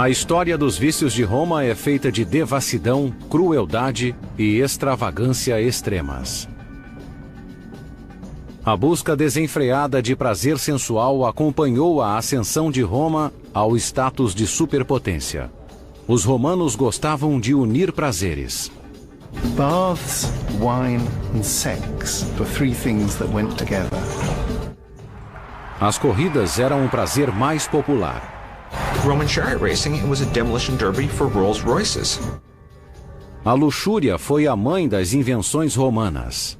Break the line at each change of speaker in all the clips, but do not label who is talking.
A história dos vícios de Roma é feita de devassidão, crueldade e extravagância extremas. A busca desenfreada de prazer sensual acompanhou a ascensão de Roma ao status de superpotência. Os romanos gostavam de unir prazeres.
Baths, wine and sex were three things that went together.
As corridas eram o prazer mais popular.
Roman chariot racing was a demolition derby for Rolls-Royces.
A luxúria foi a mãe das invenções romanas.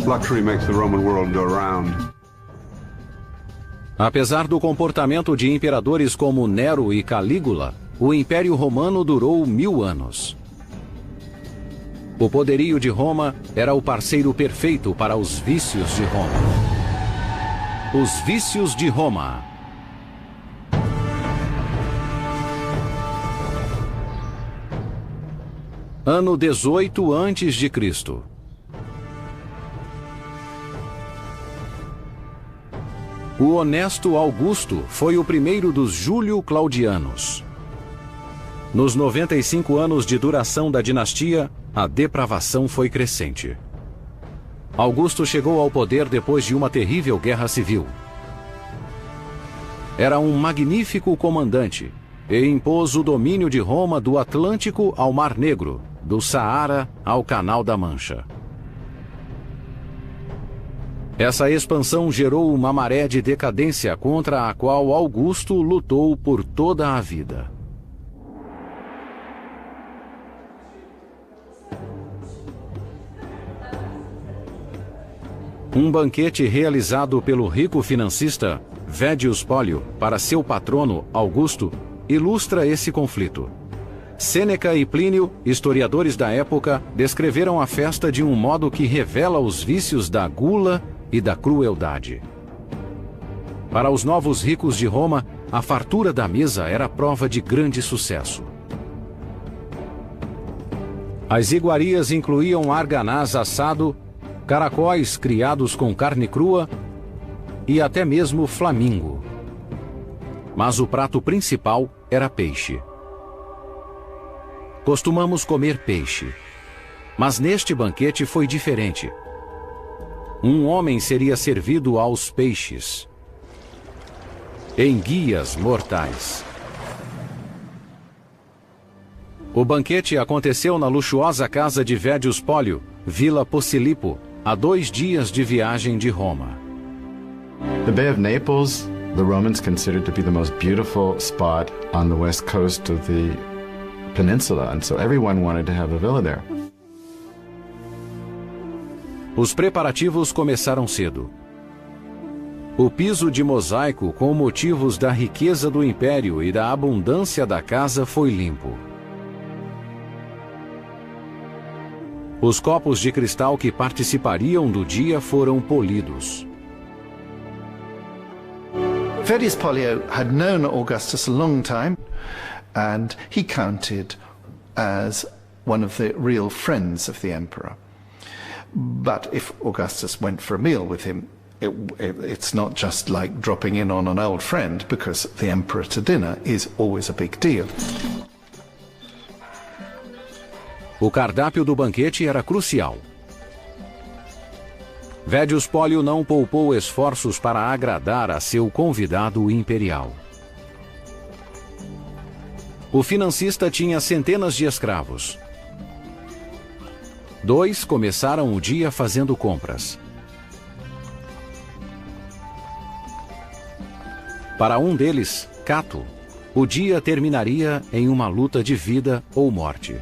Luxury makes the Roman world go round.
Apesar do comportamento de imperadores como Nero e Calígula, o Império Romano durou 1000 anos. O poderio de Roma era o parceiro perfeito para os vícios de Roma. Os vícios de Roma. Ano 18 a.C. O honesto Augusto foi o primeiro dos Júlio-Claudianos. Nos 95 anos de duração da dinastia, a depravação foi crescente. Augusto chegou ao poder depois de uma terrível guerra civil. Era um magnífico comandante e impôs o domínio de Roma do Atlântico ao Mar Negro, do Saara ao Canal da Mancha. Essa expansão gerou uma maré de decadência contra a qual Augusto lutou por toda a vida. Um banquete realizado pelo rico financista Védius Pólio para seu patrono Augusto ilustra esse conflito. Sêneca e Plínio, historiadores da época, descreveram a festa de um modo que revela os vícios da gula e da crueldade. Para os novos ricos de Roma, a fartura da mesa era prova de grande sucesso. As iguarias incluíam arganaz assado, caracóis criados com carne crua e até mesmo flamingo. Mas o prato principal era peixe. Costumamos comer peixe, mas neste banquete foi diferente. Um homem seria servido aos peixes, enguias mortais. O banquete aconteceu na luxuosa casa de Védius Pólio, Vila Posillipo, a 2 dias de viagem de Roma.
The Bay of Naples, the Romans considered to be the most beautiful spot on the west coast of the peninsula, and so everyone wanted to have a villa there.
Os preparativos começaram cedo. O piso de mosaico com motivos da riqueza do império e da abundância da casa foi limpo. Os copos de cristal que participariam do dia foram polidos.
Vettius Pollio had known Augustus a long time, and he counted as one of the real friends of the emperor. But if Augustus went for a meal with him, it's not just like dropping in on an old friend, because the emperor to dinner is always a big deal.
O cardápio do banquete era crucial. Védius Pólio não poupou esforços para agradar a seu convidado imperial. O financista tinha centenas de escravos. 2 começaram o dia fazendo compras. Para um deles, Cato, o dia terminaria em uma luta de vida ou morte.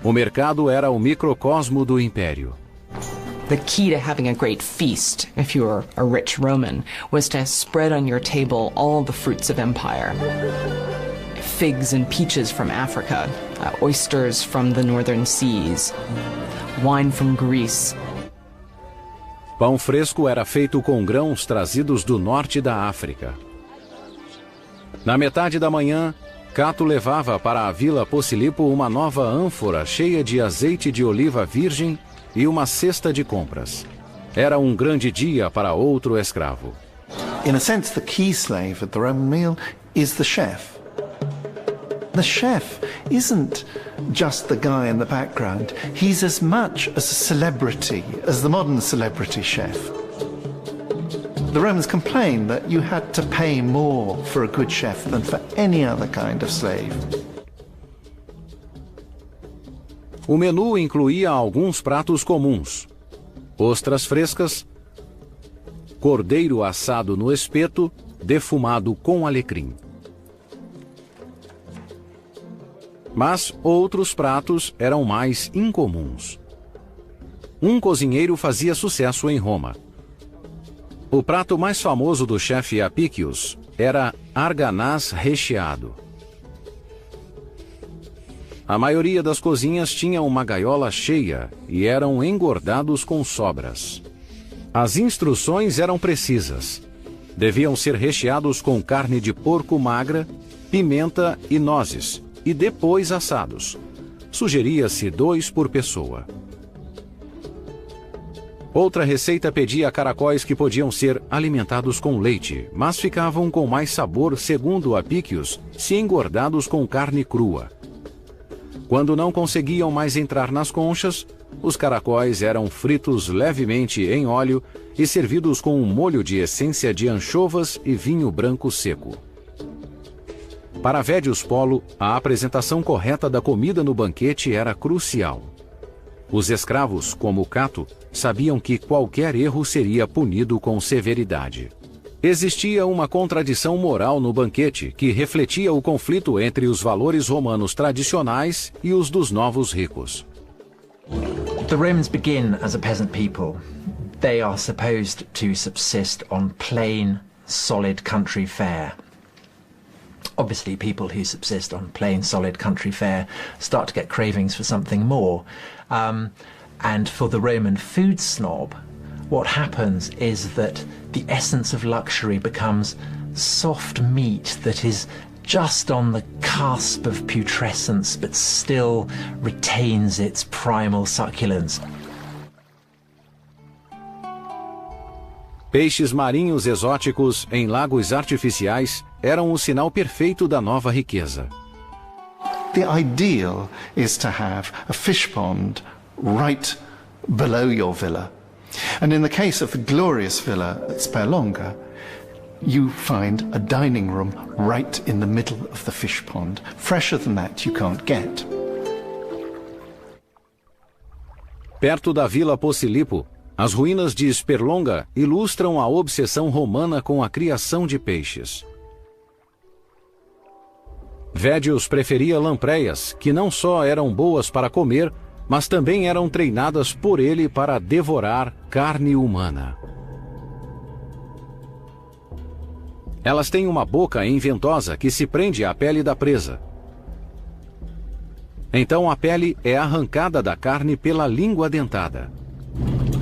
O mercado era o microcosmo do império.
The key to having a great feast, if you were a rich Roman, was to spread on your table all the fruits of empire. Figs and peaches from Africa, oysters from the northern seas, wine from Greece.
Pão fresco era feito com grãos trazidos do norte da África. Na metade da manhã, Cato levava para a Vila Posillipo uma nova ânfora cheia de azeite de oliva virgem e uma cesta de compras. Era um grande dia para outro escravo.
In a sense, the key slave at the Roman meal is the chef. The chef isn't just the guy in the background. He's as much as a celebrity as the modern celebrity chef. The Romans complained that you had to pay more for a good chef than for any other kind of slave.
O menu incluía alguns pratos comuns: ostras frescas, cordeiro assado no espeto, defumado com alecrim. Mas outros pratos eram mais incomuns. Um cozinheiro fazia sucesso em Roma. O prato mais famoso do chefe Apicius era arganaz recheado. A maioria das cozinhas tinha uma gaiola cheia e eram engordados com sobras. As instruções eram precisas. Deviam ser recheados com carne de porco magra, pimenta e nozes, e depois assados. Sugeria-se 2 por pessoa. Outra receita pedia caracóis que podiam ser alimentados com leite, mas ficavam com mais sabor, segundo Apicius, se engordados com carne crua. Quando não conseguiam mais entrar nas conchas, os caracóis eram fritos levemente em óleo e servidos com um molho de essência de anchovas e vinho branco seco. Para Védius Polo, a apresentação correta da comida no banquete era crucial. Os escravos, como Cato, sabiam que qualquer erro seria punido com severidade. Existia uma contradição moral no banquete que refletia o conflito entre os valores romanos tradicionais e os dos novos ricos.
The Romans begin as a peasant people. They are supposed to subsist on plain, solid country fare. Obviously, people who subsist on plain, solid country fare start to get cravings for something more. And for the Roman food snob, what happens is that the essence of luxury becomes soft meat that is just on the cusp of putrescence but still retains its primal succulence.
Peixes marinhos exóticos em lagos artificiais eram o sinal perfeito da nova riqueza.
The ideal is to have a fish pond right below your villa. And in the case of the glorious villa at Sperlonga, you find a dining room right in the middle of the fish pond. Fresher than that you can't get.
Perto da Vila Posillipo, as ruínas de Sperlonga ilustram a obsessão romana com a criação de peixes. Védius preferia lampreias, que não só eram boas para comer, mas também eram treinadas por ele para devorar carne humana. Elas têm uma boca enventosa que se prende à pele da presa. Então a pele é arrancada da carne pela língua dentada.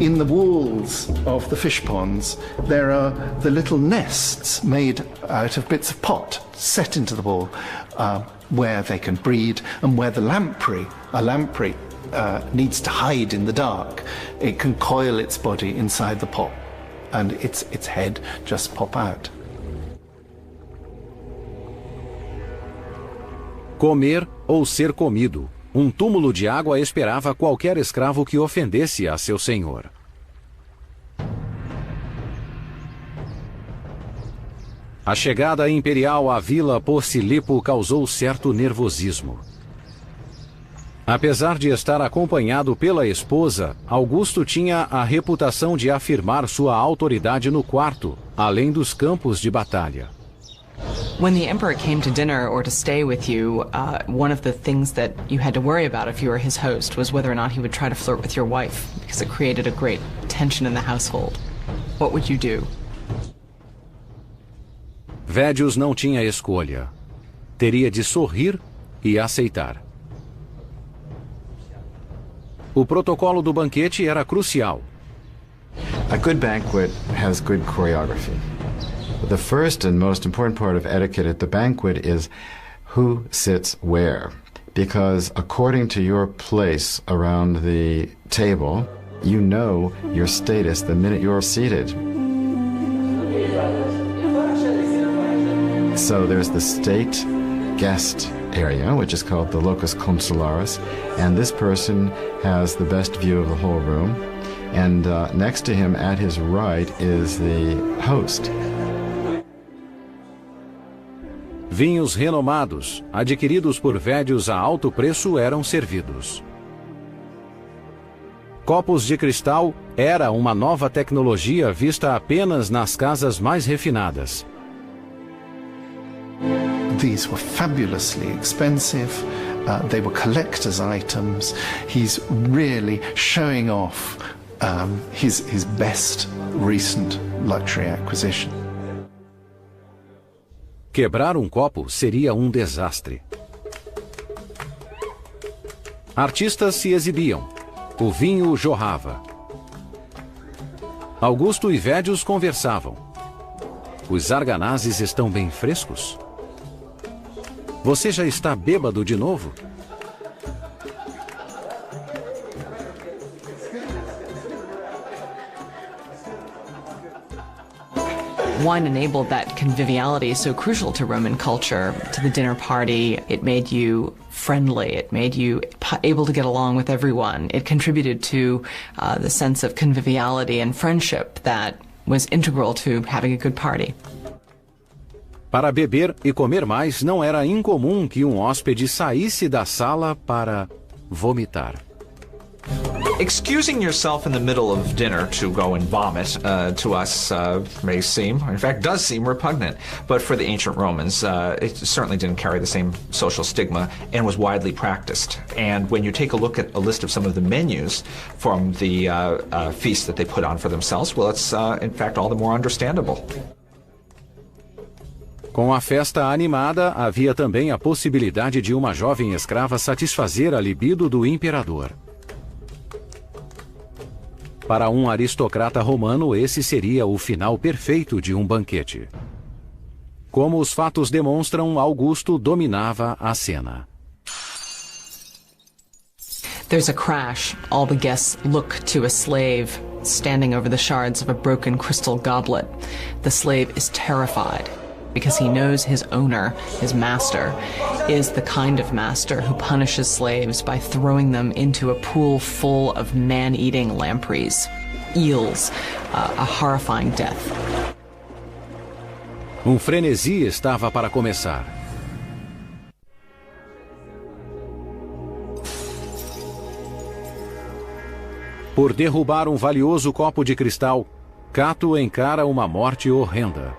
In the walls of the fish ponds, there are the little nests made out of bits of pot set into the wall, where they can breed, and where the lamprey, needs to hide in the dark. It can coil its body inside the pot, and its head just pop out.
Comer ou ser comido. Um túmulo de água esperava qualquer escravo que ofendesse a seu senhor. A chegada imperial à Vila Posillipo causou certo nervosismo. Apesar de estar acompanhado pela esposa, Augusto tinha a reputação de afirmar sua autoridade no quarto, além dos campos de batalha.
When the emperor came to dinner or to stay with you, one of the things that you had to worry about if you were his host was whether or not he would try to flirt with your wife, because it created a great tension in the household. What would you do?
Védius não tinha escolha. Teria de sorrir e aceitar. O protocolo do banquete era crucial.
A good banquet has good choreography. The first and most important part of etiquette at the banquet is who sits where. Because according to your place around the table, you know your status the minute you're seated. So there's the state guest area, which is called the locus consularis, and this person has the best view of the whole room. And next to him, at his right, is the host.
Vinhos renomados, adquiridos por védios a alto preço, eram servidos. Copos de cristal era uma nova tecnologia vista apenas nas casas mais refinadas.
These were fabulously expensive. They were collector's items. He's really showing off his best recent luxury acquisition.
Quebrar um copo seria um desastre. Artistas se exibiam. O vinho jorrava. Augusto e Védios conversavam. Os arganazes estão bem frescos? Você já está bêbado de novo?
Wine enabled that conviviality so crucial to Roman culture, to the dinner party. It made you friendly. It made you able to get along with everyone. It contributed to the sense of conviviality and friendship that was integral to having a good party.
Para beber e comer mais, não era incomum que um hóspede saísse da sala para vomitar.
Excusing yourself in the middle of dinner to go and vomit, to us, may seem, in fact, does seem repugnant. But for the ancient Romans, it certainly didn't carry the same social stigma and was widely practiced. And when you take a look at a list of some of the menus from the feasts that they put on for themselves, well, it's, in fact, all the more understandable.
Com a festa animada, havia também a possibilidade de uma jovem escrava satisfazer a libido do imperador. Para um aristocrata romano, esse seria o final perfeito de um banquete. Como os fatos demonstram, Augusto dominava a cena.
There's a crash. All the guests look to a slave standing over the shards of a broken crystal goblet. The slave is terrified because he knows his owner, his master, is the kind of master who punishes slaves by throwing them into a pool full of man-eating lampreys, eels, a horrifying death.
Frenesi estava para começar. Por derrubar um valioso copo de cristal, Cato encara uma morte horrenda.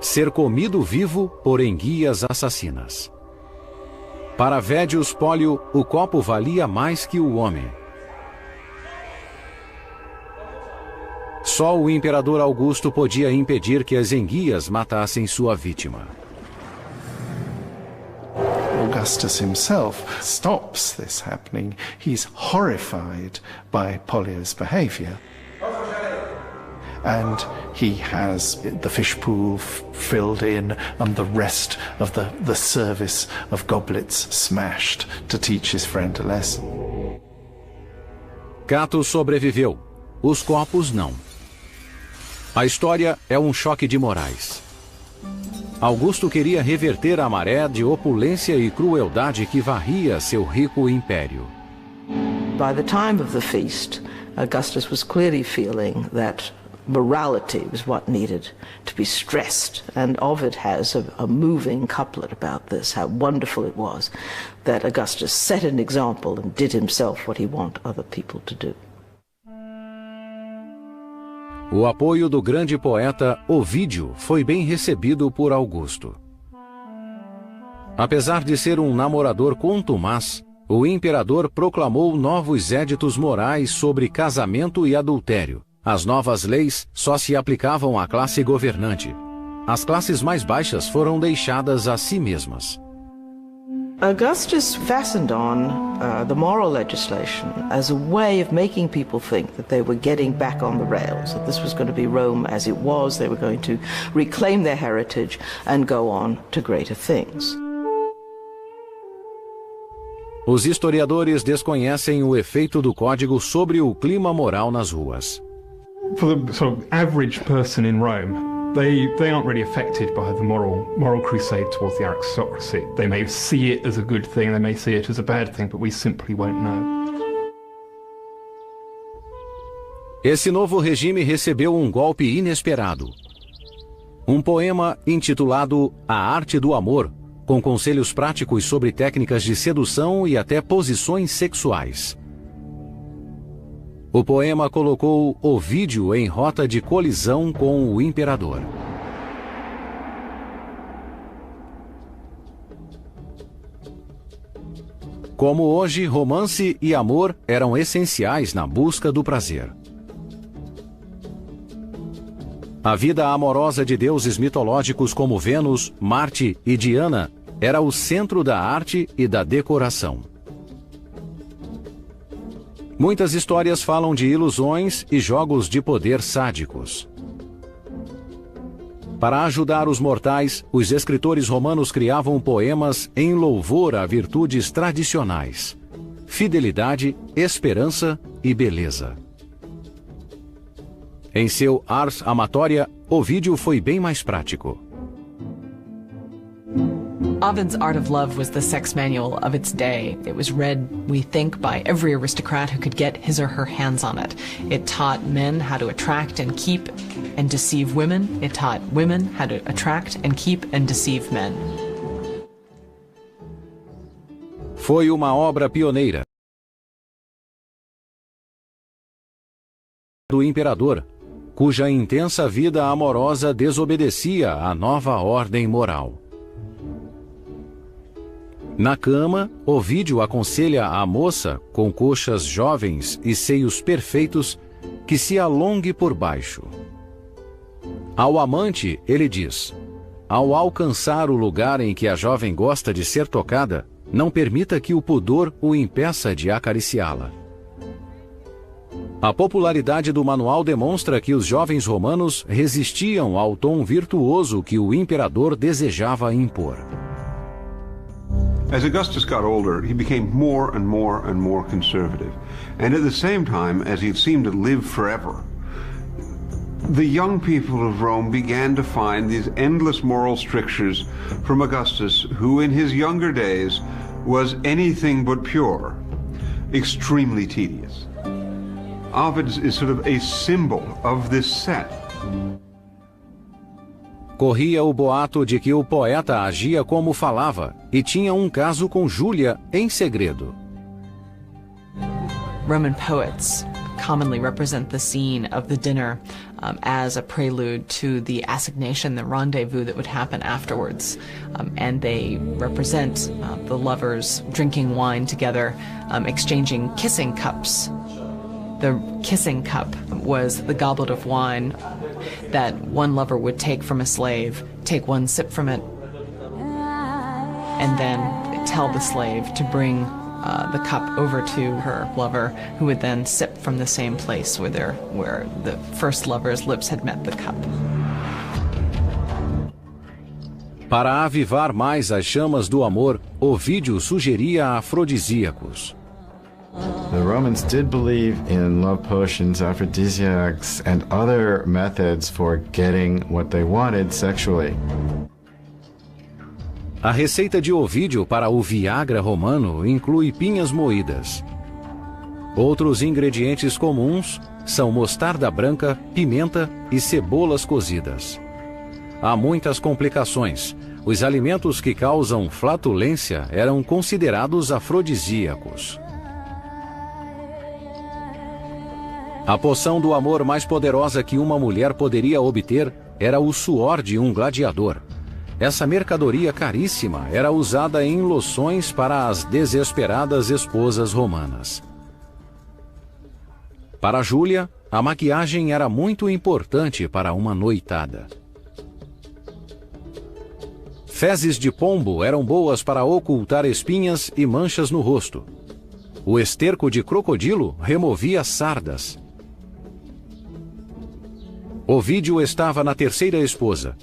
Ser comido vivo por enguias assassinas. Para Védios Pólio, o copo valia mais que o homem. Só o imperador Augusto podia impedir que as enguias matassem sua vítima.
Augustus himself stops this happening. He's horrified by Pollio's behavior. And he has the fish pool filled in and the rest of the service of goblets smashed to teach his friend a lesson.
Cato sobreviveu. Os copos não. A história é um choque de morais. Augusto queria reverter a maré de opulência e crueldade que varria seu rico império.
By the time of the feast, Augustus was clearly feeling that morality was what needed to be stressed, and Ovid has a moving couplet about this, how wonderful it was that Augustus set an example and did himself what he wanted other people to do.
O apoio do grande poeta Ovídio foi bem recebido por Augusto. Apesar de ser um namorador contumaz, o imperador proclamou novos éditos morais sobre casamento e adultério. As novas leis só se aplicavam à classe governante. As classes mais baixas foram deixadas a si mesmas.
Augustus fastened on the moral legislation as a way of making people think that they were getting back on the rails, that this was going to be Rome as it was, they were going to reclaim their heritage and go on to greater things.
Os historiadores desconhecem o efeito do código sobre o clima moral nas ruas.
For the sort of average person in Rome, They aren't really affected by the moral crusade towards the aristocracy. They may see it as a good thing, they may see it as a bad thing, but we simply won't know.
Esse novo regime recebeu um golpe inesperado. Um poema intitulado A Arte do Amor, com conselhos práticos sobre técnicas de sedução e até posições sexuais. O poema colocou Ovídio em rota de colisão com o imperador. Como hoje, romance e amor eram essenciais na busca do prazer. A vida amorosa de deuses mitológicos como Vênus, Marte e Diana era o centro da arte e da decoração. Muitas histórias falam de ilusões e jogos de poder sádicos. Para ajudar os mortais, os escritores romanos criavam poemas em louvor a virtudes tradicionais: fidelidade, esperança e beleza. Em seu Ars Amatoria, Ovídio foi bem mais prático.
Ovid's Art of Love was the sex manual of its day. It was read, we think, by every aristocrat who could get his or her hands on it. It taught men how to attract and keep and deceive women. It taught women how to attract and keep and deceive men.
Foi uma obra pioneira do imperador, cuja intensa vida amorosa desobedecia à nova ordem moral. Na cama, Ovídio aconselha a moça, com coxas jovens e seios perfeitos, que se alongue por baixo. Ao amante, ele diz: ao alcançar o lugar em que a jovem gosta de ser tocada, não permita que o pudor o impeça de acariciá-la. A popularidade do manual demonstra que os jovens romanos resistiam ao tom virtuoso que o imperador desejava impor.
As Augustus got older, he became more and more and more conservative. And at the same time, as he seemed to live forever, the young people of Rome began to find these endless moral strictures from Augustus, who in his younger days was anything but pure, extremely tedious. Ovid is sort of a symbol of this set.
Corria o boato de que o poeta agia como falava e tinha um caso com Júlia em segredo.
Roman poets commonly represent the scene of the dinner as a prelude to the assignation, the rendezvous that would happen afterwards. And they represent the lovers drinking wine together, exchanging kissing cups. The kissing cup was the goblet of wine that one lover would take from a slave, take one sip from it, and then tell the slave to bring the cup over to her lover, who would then sip from the same place where the first lover's lips had met the cup.
Para avivar mais as chamas do amor, Ovídio sugeria afrodisíacos.
The Romans did believe in love potions, aphrodisiacs, and other methods for getting what they wanted sexually.
A receita de Ovídio para o Viagra romano inclui pinhas moídas. Outros ingredientes comuns são mostarda branca, pimenta e cebolas cozidas. Há muitas complicações. Os alimentos que causam flatulência eram considerados afrodisíacos. A poção do amor mais poderosa que uma mulher poderia obter era o suor de um gladiador. Essa mercadoria caríssima era usada em loções para as desesperadas esposas romanas. Para Júlia, a maquiagem era muito importante para uma noitada. Fezes de pombo eram boas para ocultar espinhas e manchas no rosto. O esterco de crocodilo removia sardas. Ovídio estava na terceira esposa.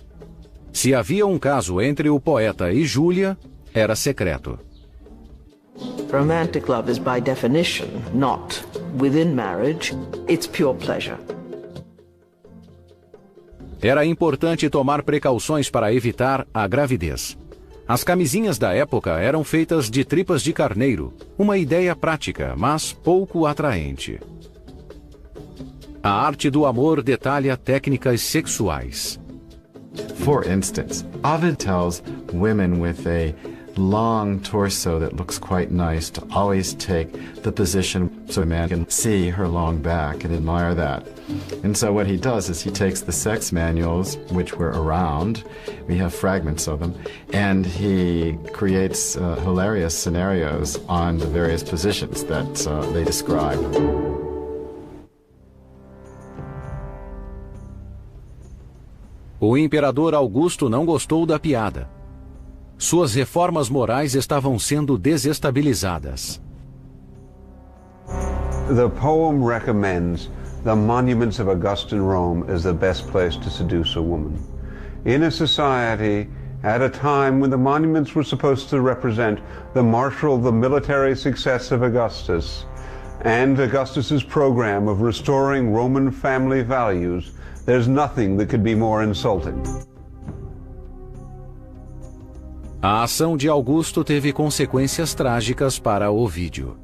Se havia um caso entre o poeta e Júlia, era secreto.
Romantic love is by definition not within marriage, it's pure pleasure.
Era importante tomar precauções para evitar a gravidez. As camisinhas da época eram feitas de tripas de carneiro, uma ideia prática, mas pouco atraente. A arte do amor detalha técnicas sexuais.
For instance, Ovid tells women with a long torso that looks quite nice to always take the position so a man can see her long back and admire that. And so what he does is he takes the sex manuals, which were around, we have fragments of them, and he creates hilarious scenarios on the various positions that they describe.
O imperador Augusto não gostou da piada. Suas reformas morais estavam sendo desestabilizadas.
The poem recommends the monuments of Augustan Rome as the best place to seduce a woman. In a society at a time when the monuments were supposed to represent the military success of Augustus and Augustus's program of restoring Roman family values, there's nothing that could be more insulting.
A ação de Augusto teve consequências trágicas para Ovídio.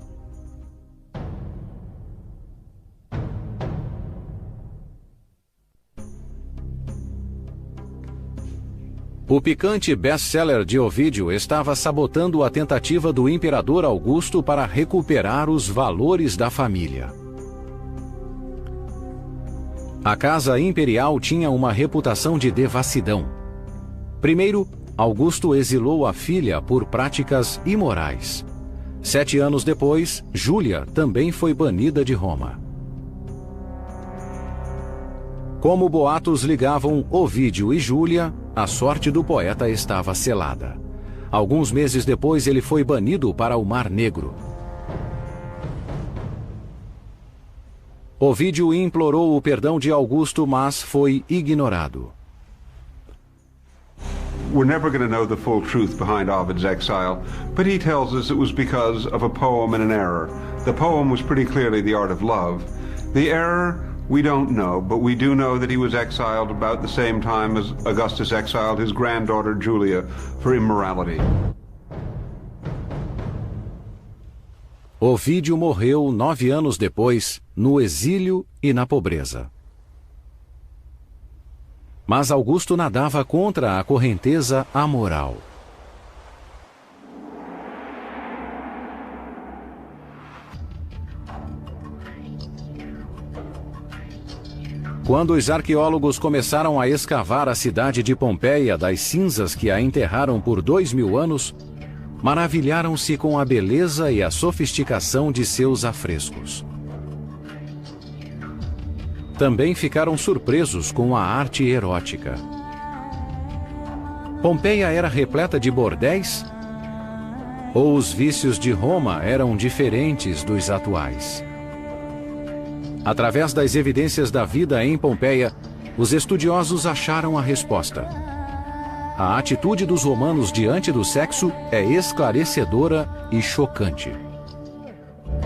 O picante best-seller de Ovídio estava sabotando a tentativa do imperador Augusto para recuperar os valores da família. A casa imperial tinha uma reputação de devassidão. Primeiro, Augusto exilou a filha por práticas imorais. 7 anos depois, Júlia também foi banida de Roma. Como boatos ligavam Ovídio e Júlia, a sorte do poeta estava selada. Alguns meses depois, ele foi banido para o Mar Negro. Ovídio implorou o perdão de Augusto, mas foi ignorado.
We're never going to know the full truth behind Ovid's exile, but he tells us it was because of a poem and an error. The poem was pretty clearly The Art of Love. The error, we don't know, but we do know that he was exiled about the same time as Augustus exiled his granddaughter Julia for immorality.
Ovídio morreu 9 anos depois, no exílio e na pobreza. Mas Augusto nadava contra a correnteza amoral. Quando os arqueólogos começaram a escavar a cidade de Pompeia das cinzas que a enterraram por 2000 anos, maravilharam-se com a beleza e a sofisticação de seus afrescos. Também ficaram surpresos com a arte erótica. Pompeia era repleta de bordéis? Ou os vícios de Roma eram diferentes dos atuais? Através das evidências da vida em Pompeia, os estudiosos acharam a resposta. A atitude dos romanos diante do sexo é esclarecedora e chocante.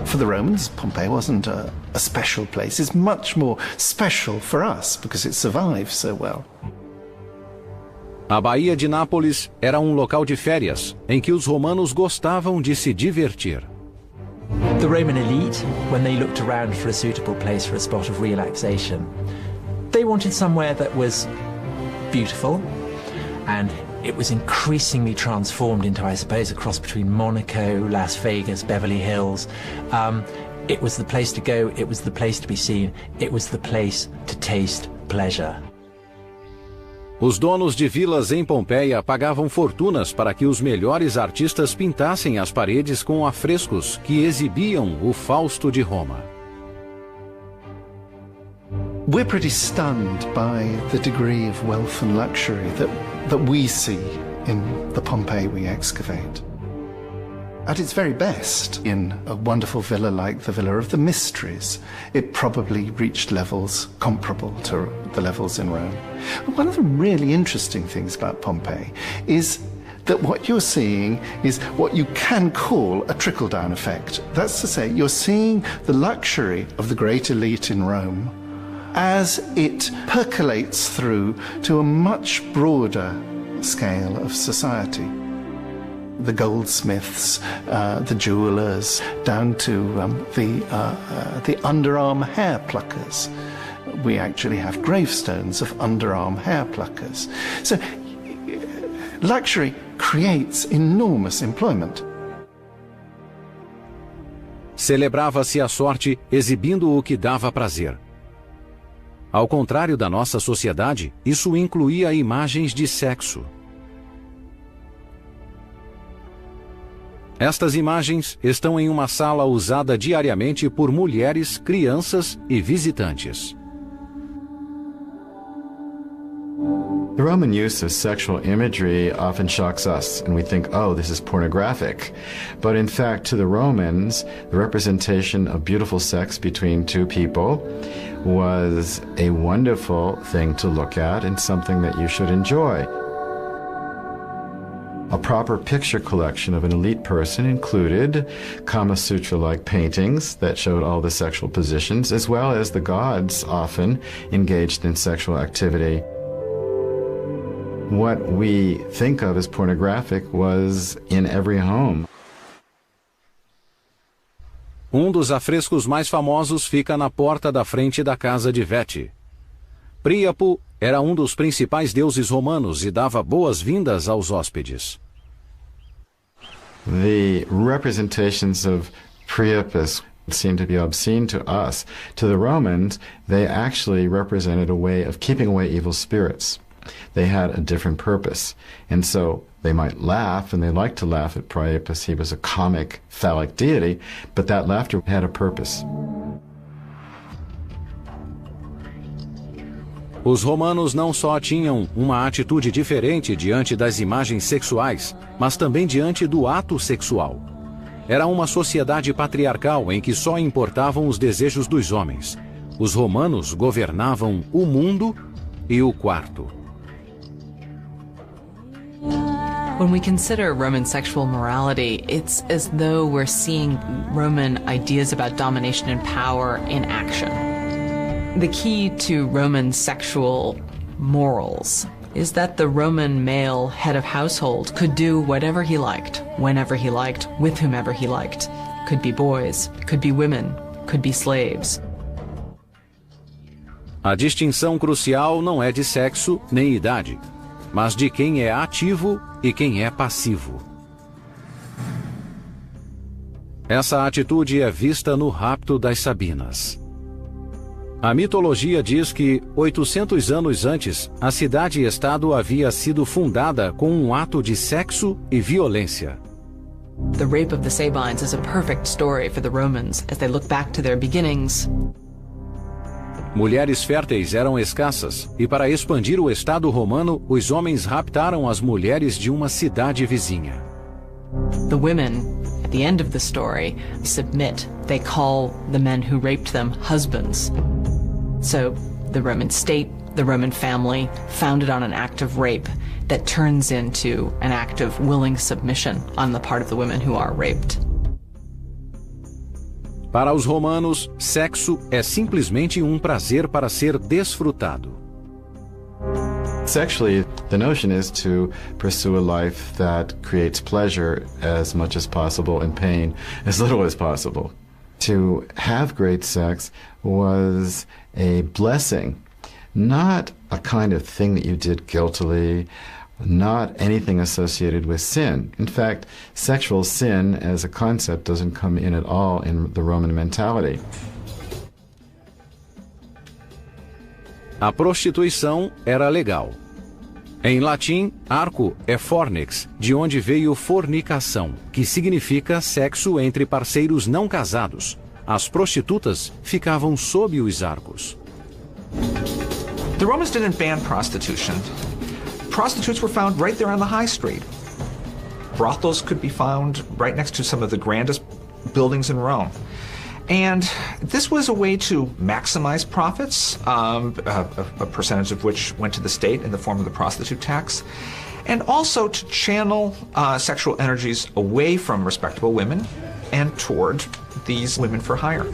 For the Romans, Pompeii wasn't a special place. It's much more special for us because it survived so well.
A Baía de Nápoles era um local de férias em que os romanos gostavam de se divertir.
The Roman elite, when they looked around for a suitable place for a spot of relaxation, they wanted somewhere that was beautiful, and it was increasingly transformed into, I suppose, a cross between Monaco, Las Vegas, Beverly Hills. It was the place to go, it was the place to be seen, it was the place to taste pleasure.
Os donos de vilas em Pompeia pagavam fortunas para que os melhores artistas pintassem as paredes com afrescos que exibiam o Fausto de Roma.
We're pretty stunned by the degree of wealth and luxury that we see in the Pompeii we excavate. At its very best, in a wonderful villa like the Villa of the Mysteries, it probably reached levels comparable to the levels in Rome. But one of the really interesting things about Pompeii is that what you're seeing is what you can call a trickle-down effect. That's to say, you're seeing the luxury of the great elite in Rome as it percolates through to a much broader scale of society. The goldsmiths, the jewelers, down to the underarm hair pluckers. We actually have gravestones of underarm hair pluckers. So luxury creates enormous employment.
Celebrava-se a sorte exibindo o que dava prazer. Ao contrário da nossa sociedade, isso incluía imagens de sexo. Estas imagens estão em uma sala usada diariamente por mulheres, crianças e visitantes.
The Roman use of sexual imagery often shocks us, and we think, oh, this is pornographic. But in fact, to the Romans, the representation of beautiful sex between two people was a wonderful thing to look at and something that you should enjoy. A proper picture collection of an elite person included Kama Sutra-like paintings that showed all the sexual positions, as well as the gods often engaged in sexual activity. What we think of as pornographic was in every home.
Dos afrescos mais famosos fica na porta da frente da casa de Vete. Príapo era dos principais deuses romanos e dava boas-vindas aos hóspedes.
The representations of Priapus seem to be obscene to us. To the Romans, they actually represented a way of keeping away evil spirits. They had a different purpose. And so they might laugh, and they liked to laugh at Priapus. He was a comic, phallic deity, but that laughter had a purpose.
Os romanos não só tinham uma atitude diferente diante das imagens sexuais, mas também diante do ato sexual. Era uma sociedade patriarcal em que só importavam os desejos dos homens. Os romanos governavam o mundo e o quarto.
When we consider Roman sexual morality, it's as though we're seeing Roman ideas about domination and power in action. The key to Roman sexual morals is that the Roman male head of household could do whatever he liked, whenever he liked, with whomever he liked. Could be boys, could be women, could be slaves.
A distinção crucial não é de sexo nem idade, mas de quem é ativo e quem é passivo. Essa atitude é vista no rapto das Sabinas. A mitologia diz que, 800 anos antes, a cidade-estado havia sido fundada com um ato de sexo e violência.
The rape of the Sabines is a perfect story for the Romans as they look back to their beginnings.
Mulheres férteis eram escassas, e para expandir o Estado romano, os homens raptaram as mulheres de uma cidade vizinha.
The women, at the end of the story, submit. They call the men who raped them husbands. So, the Roman state, the Roman family, founded on an act of rape that turns into an act of willing submission on the part of the women who are raped.
Para os romanos, sexo é simplesmente prazer para ser desfrutado.
Sexually, the notion is to pursue a life that creates pleasure as much as possible and pain as little as possible. To have great sex was a blessing, not a kind of thing that you did guiltily, not anything associated with sin. In fact, sexual sin as a concept doesn't come in at all in the Roman mentality.
A prostituição era legal. Em latim, arco é fornix, de onde veio fornicação, que significa sexo entre parceiros não casados. As prostitutas ficavam sob os arcos.
The Romans didn't ban prostitution. Prostitutes were found right there on the high street. Brothels could be found right next to some of the grandest buildings in Rome. And this was a way to maximize profits, a percentage of which went to the state in the form of the prostitute tax, and also to channel sexual energies away from respectable women and toward these women for hire.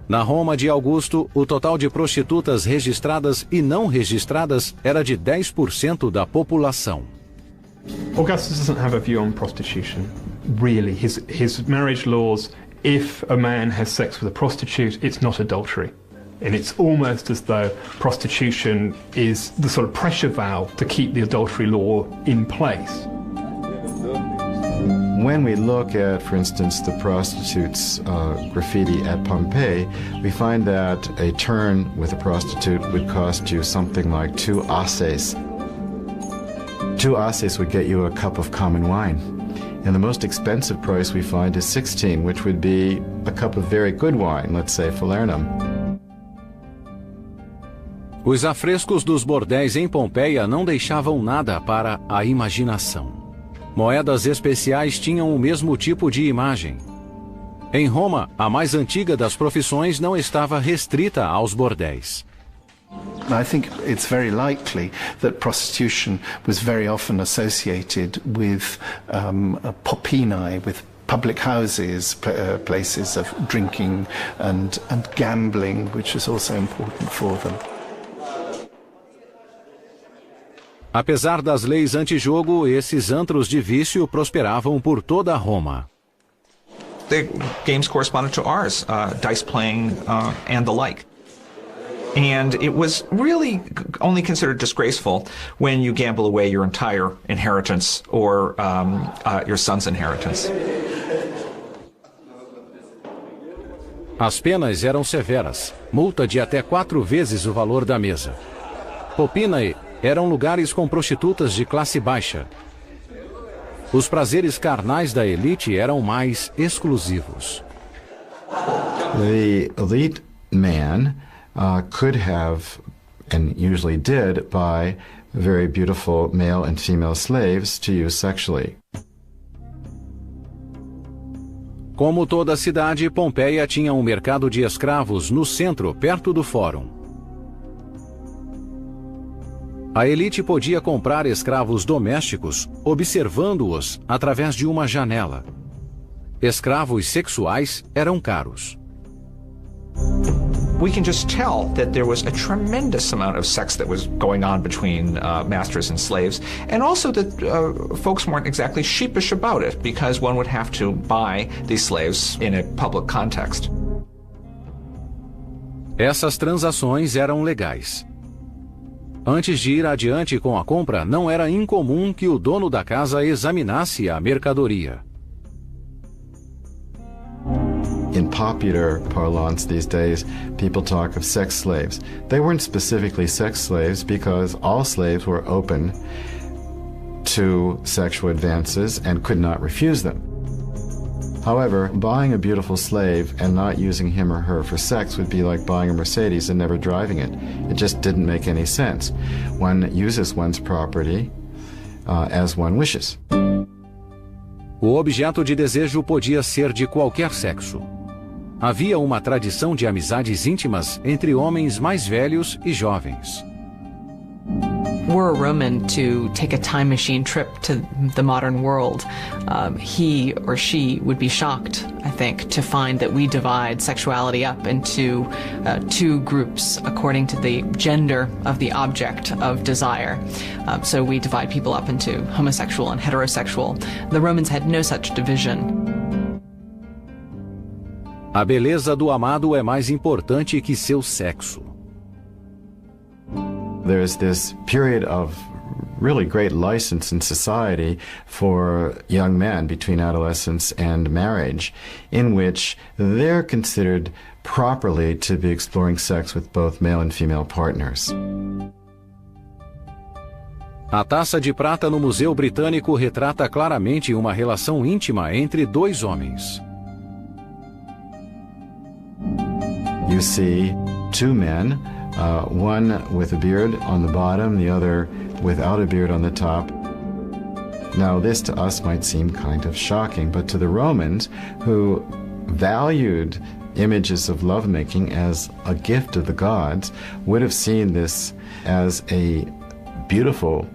Na Roma de Augusto, o total de prostitutas registradas e não registradas era de 10% da população.
Augustus doesn't have a view on prostitution, really. His marriage laws, if a man has sex with a prostitute, it's not adultery. And it's almost as though prostitution is the sort of pressure valve to keep the adultery law in place.
When we look at, for instance, the prostitutes' graffiti at Pompeii, we find that a turn with a prostitute would cost you something like 2 asses. 2 asses would get you a cup of common wine. And the most expensive price we find is 16, which would be a cup of very good wine, let's say Falernum.
Os afrescos dos bordéis em Pompeia não deixavam nada para a imaginação. Moedas especiais tinham o mesmo tipo de imagem. Em Roma, a mais antiga das profissões não estava restrita aos bordéis.
I think it's very likely that prostitution was very often associated with popinae, with public houses, places of drinking and gambling, which is also important for them.
Apesar das leis antijogo, esses antros de vício prosperavam por toda Roma.
The games corresponded to ours, dice playing and the like. And it was really only considered disgraceful when you gamble away your entire inheritance or your son's inheritance.
As penas eram severas, multa de até 4 vezes o valor da mesa. Popinae eram lugares com prostitutas de classe baixa. Os prazeres carnais da elite eram mais exclusivos.
The elite man could have, and usually did, buy very beautiful male and female slaves to use sexually.
Como toda a cidade, Pompeia tinha um mercado de escravos no centro, perto do fórum. A elite podia comprar escravos domésticos, observando-os através de uma janela. Escravos sexuais eram caros.
We can just tell that there was a tremendous amount of sex that was going on between masters and slaves, and also that folks weren't exactly sheepish about it, because one would have to buy these slaves in a public context.
Essas transações eram legais. Antes de ir adiante com a compra, não era incomum que o dono da casa examinasse a mercadoria.
In popular parlance these days, people talk of sex slaves. They weren't specifically sex slaves because all slaves were open to sexual advances and could not refuse them. However, buying a beautiful slave and not using him or her for sex would be like buying a Mercedes and never driving it. It just didn't make any sense. One uses one's property as one wishes.
O objeto de desejo podia ser de qualquer sexo. Havia uma tradição de amizades íntimas entre homens mais velhos e jovens.
Were a Roman to take a time machine trip to the modern world, he or she would be shocked, I think, to find that we divide sexuality up into 2 groups according to the gender of the object of desire. So we divide people up into homosexual and heterosexual. The Romans had no such division.
A beleza do amado é mais importante que seu sexo.
There's this period of really great license in society for young men between adolescence and marriage, in which they're considered properly to be exploring sex with both male and female partners.
A taça de prata no Museu Britânico retrata claramente uma relação íntima entre 2 homens.
You see 2 men, one with a beard on the bottom, the other without a beard on the top. Now, this to us might seem kind of shocking, but to the Romans, who valued images of lovemaking as a gift of the gods, would have seen this as a beautiful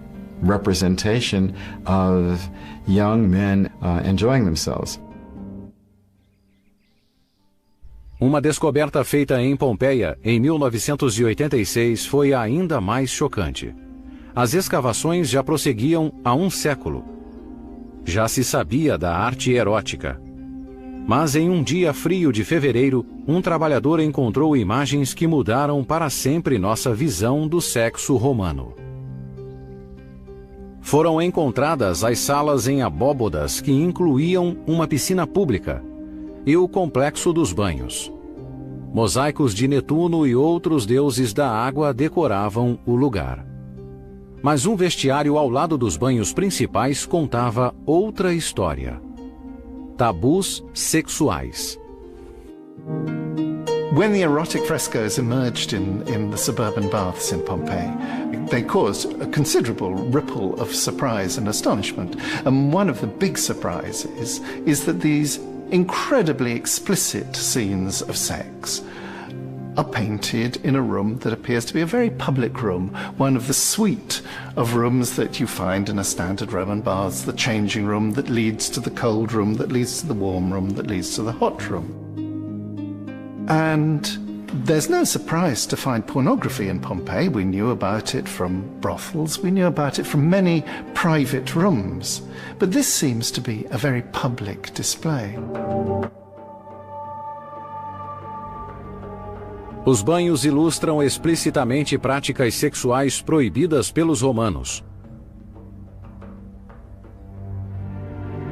representation of young men enjoying themselves.
Uma descoberta feita em Pompeia em 1986 foi ainda mais chocante. As escavações já prosseguiam há um século. Já se sabia da arte erótica. Mas em um dia frio de fevereiro, um trabalhador encontrou imagens que mudaram para sempre nossa visão do sexo romano. Foram encontradas as salas em abóbodas que incluíam uma piscina pública e o complexo dos banhos. Mosaicos de Netuno e outros deuses da água decoravam o lugar. Mas um vestiário ao lado dos banhos principais contava outra história. Tabus sexuais.
When the erotic frescoes emerged in the suburban baths in Pompeii, they caused a considerable ripple of surprise and astonishment. And one of the big surprises is that these incredibly explicit scenes of sex are painted in a room that appears to be a very public room, one of the suite of rooms that you find in a standard Roman baths, the changing room that leads to the cold room, that leads to the warm room, that leads to the hot room. And there's no surprise to find pornography in Pompeii. We knew about it from brothels, we knew about it from many private rooms, but this seems to be a very public display.
Os banhos ilustram explicitamente práticas sexuais proibidas pelos romanos.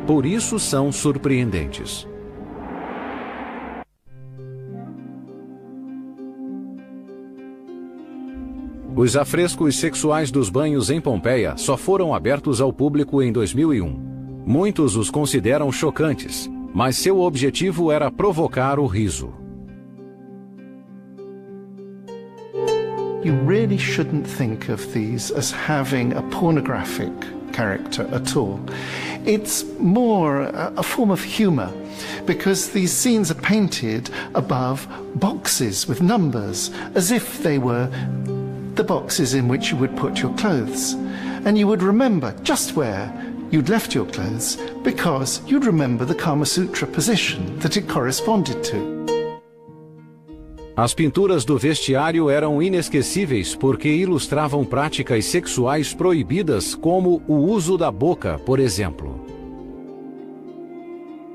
Por isso são surpreendentes. Os afrescos sexuais dos banhos em Pompeia só foram abertos ao público em 2001. Muitos os consideram chocantes, mas seu objetivo era provocar o riso.
You really shouldn't think of these as having a pornographic character at all. It's more a form of humor, because these scenes are painted above boxes with numbers, as if they were the boxes in which you would put your clothes. And you would remember just where you'd left your clothes, because you'd remember the Kama Sutra position that it corresponded to.
As pinturas do vestiário eram inesquecíveis porque ilustravam práticas sexuais proibidas, como o uso da boca, por exemplo.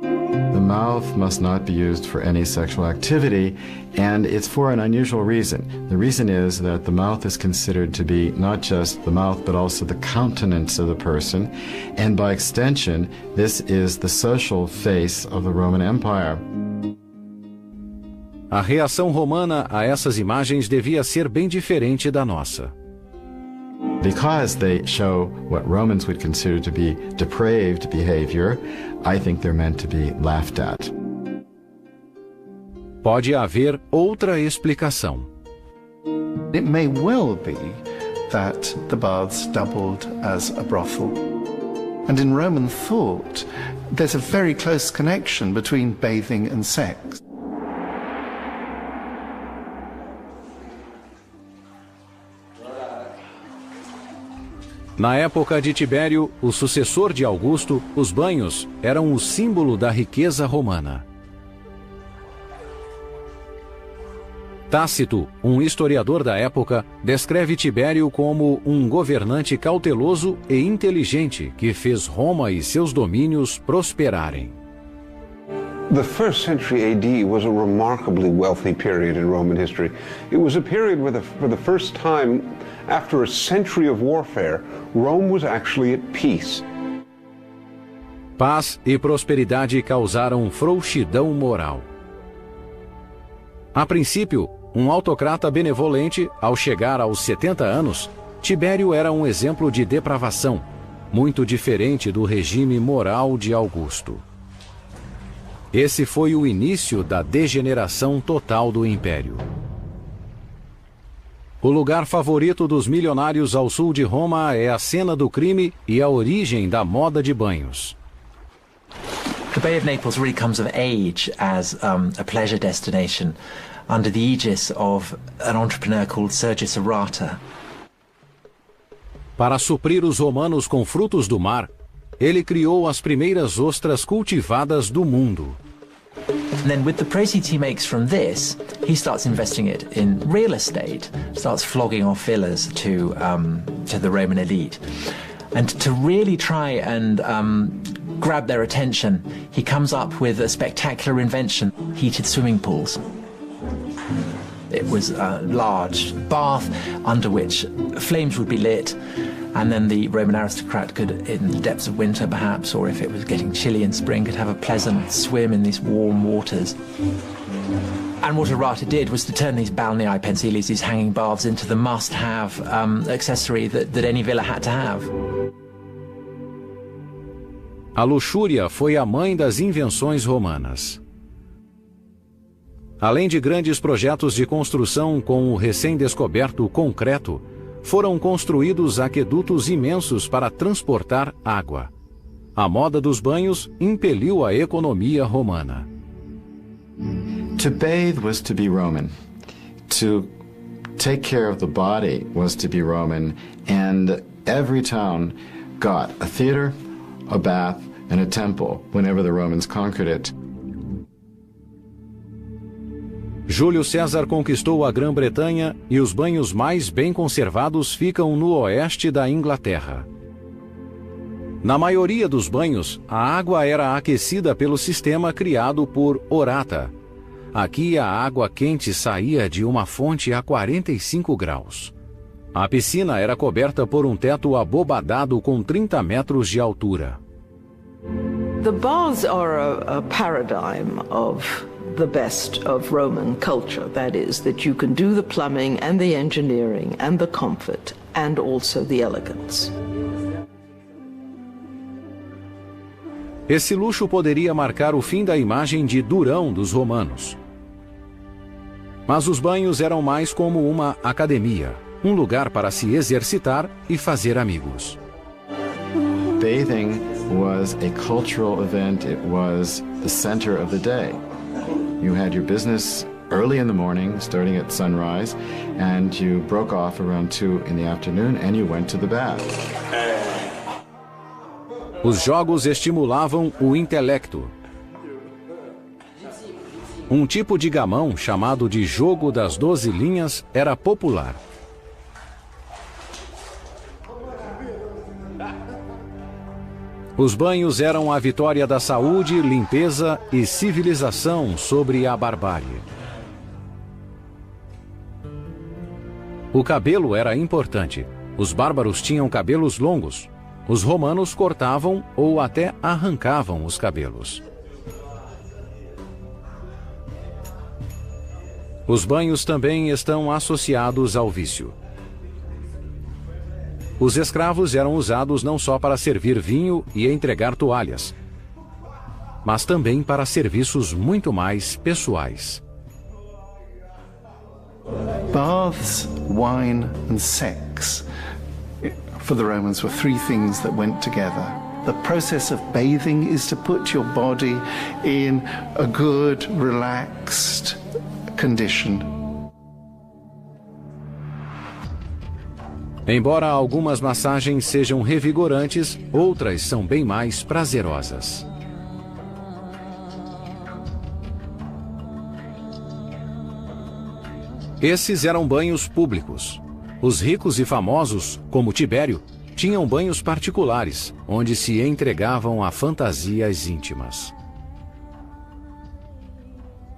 The mouth must not be used for any sexual activity, and it's for an unusual reason. The reason is that the mouth is considered to be not just the mouth, but also the countenance of the person, and by extension, this is the social face of the Roman Empire.
A reação romana a essas imagens devia ser bem diferente da nossa.
Because they show what Romans would consider to be depraved behavior, I think they're meant to be laughed at.
Pode haver outra explicação.
It may well be that the baths doubled as a brothel. And in Roman thought, there's a very close connection between bathing and sex.
Na época de Tibério, o sucessor de Augusto, os banhos eram o símbolo da riqueza romana. Tácito, um historiador da época, descreve Tibério como um governante cauteloso e inteligente que fez Roma e seus domínios prosperarem.
The first century AD was a remarkably wealthy period in Roman history. It was a period where for the first time, after a century of warfare, Rome was actually at peace.
Paz e prosperidade causaram frouxidão moral. A princípio, um autocrata benevolente, ao chegar aos 70 anos, Tibério era um exemplo de depravação, muito diferente do regime moral de Augusto. Esse foi o início da degeneração total do império. O lugar favorito dos milionários ao sul de Roma é a cena do crime e a origem da moda de banhos.
The Bay of Naples really comes of age as a pleasure destination under the aegis of an entrepreneur called Sergius Arata.
Para suprir os romanos com frutos do mar, ele criou as primeiras ostras cultivadas do mundo.
And then with the proceeds he makes from this, he starts investing it in real estate, starts flogging off villas to the Roman elite. And to really try and grab their attention, he comes up with a spectacular invention: heated swimming pools. It was a large bath under which flames would be lit, and then the Roman aristocrat could, in the depths of winter perhaps, or if it was getting chilly in spring, could have a pleasant swim in these warm waters. And what Arata did was to turn these balnei pensilis, these hanging baths, into the must-have accessory that any villa had to have.
A luxúria foi a mãe das invenções romanas. Além de grandes projetos de construção com o recém-descoberto concreto, foram construídos aquedutos imensos para transportar água. A moda dos banhos impeliu a economia romana.
To bathe was to be Roman. To take care of the body was to be Roman. And every town got a theater, a bath, and a temple whenever the Romans conquered it.
Júlio César conquistou a Grã-Bretanha e os banhos mais bem conservados ficam no oeste da Inglaterra. Na maioria dos banhos, a água era aquecida pelo sistema criado por Orata. Aqui a água quente saía de uma fonte a 45 graus. A piscina era coberta por um teto abobadado com 30 metros de altura.
The baths are a paradigm of the best of Roman culture. That is, that you can do the plumbing and the engineering and the comfort and also the elegance.
Esse luxo poderia marcar o fim da imagem de durão dos romanos. Mas os banhos eram mais como uma academia, um lugar para se exercitar e fazer amigos.
Bathing was a cultural event. It was the center of the day. You had your business early in the morning, starting at sunrise, and you broke off around 2 in the afternoon and you went to the bath.
Os jogos estimulavam o intelecto. Um tipo de gamão chamado de jogo das 12 linhas era popular. Os banhos eram a vitória da saúde, limpeza e civilização sobre a barbárie. O cabelo era importante. Os bárbaros tinham cabelos longos. Os romanos cortavam ou até arrancavam os cabelos. Os banhos também estão associados ao vício. Os escravos eram usados não só para servir vinho e entregar toalhas, mas também para serviços muito mais pessoais.
Baths, wine and sex for the Romans were three things that went together. The process of bathing is to put your body in a good, relaxed condition.
Embora algumas massagens sejam revigorantes, outras são bem mais prazerosas. Esses eram banhos públicos. Os ricos e famosos, como Tibério, tinham banhos particulares, onde se entregavam a fantasias íntimas.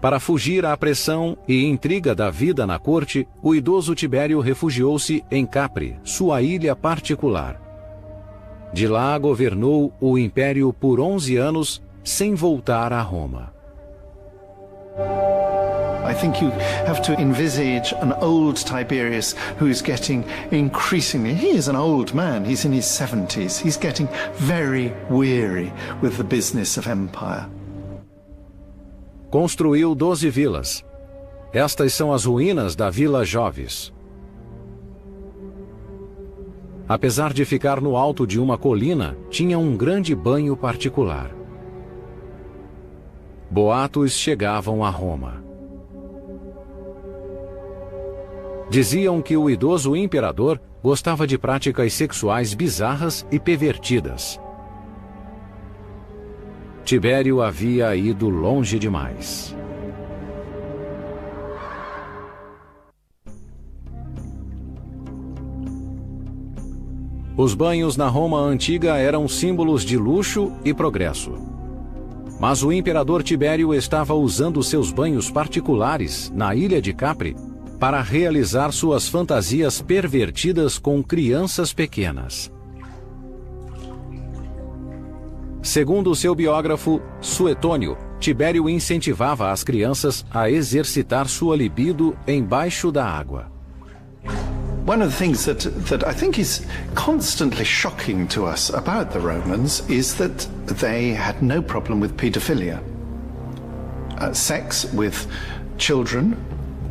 Para fugir à pressão e intriga da vida na corte, o idoso Tibério refugiou-se em Capri, sua ilha particular. De lá governou o império por 11 anos, sem voltar a Roma.
I think you have to envisage an old Tiberius who is getting increasingly, he is an old man, he's in his 70s, he's getting very weary with the business of empire.
Construiu 12 vilas. Estas são as ruínas da Vila Jovis. Apesar de ficar no alto de uma colina, tinha um grande banho particular. Boatos chegavam a Roma. Diziam que o idoso imperador gostava de práticas sexuais bizarras e pervertidas. Tibério havia ido longe demais. Os banhos na Roma antiga eram símbolos de luxo e progresso. Mas o imperador Tibério estava usando seus banhos particulares na ilha de Capri para realizar suas fantasias pervertidas com crianças pequenas. Segundo seu biógrafo, Suetônio, Tibério incentivava as crianças a exercitar sua libido embaixo da água.
One of the things that I think is constantly shocking to us about the Romans is that they had no problem with paedophilia. Sex with children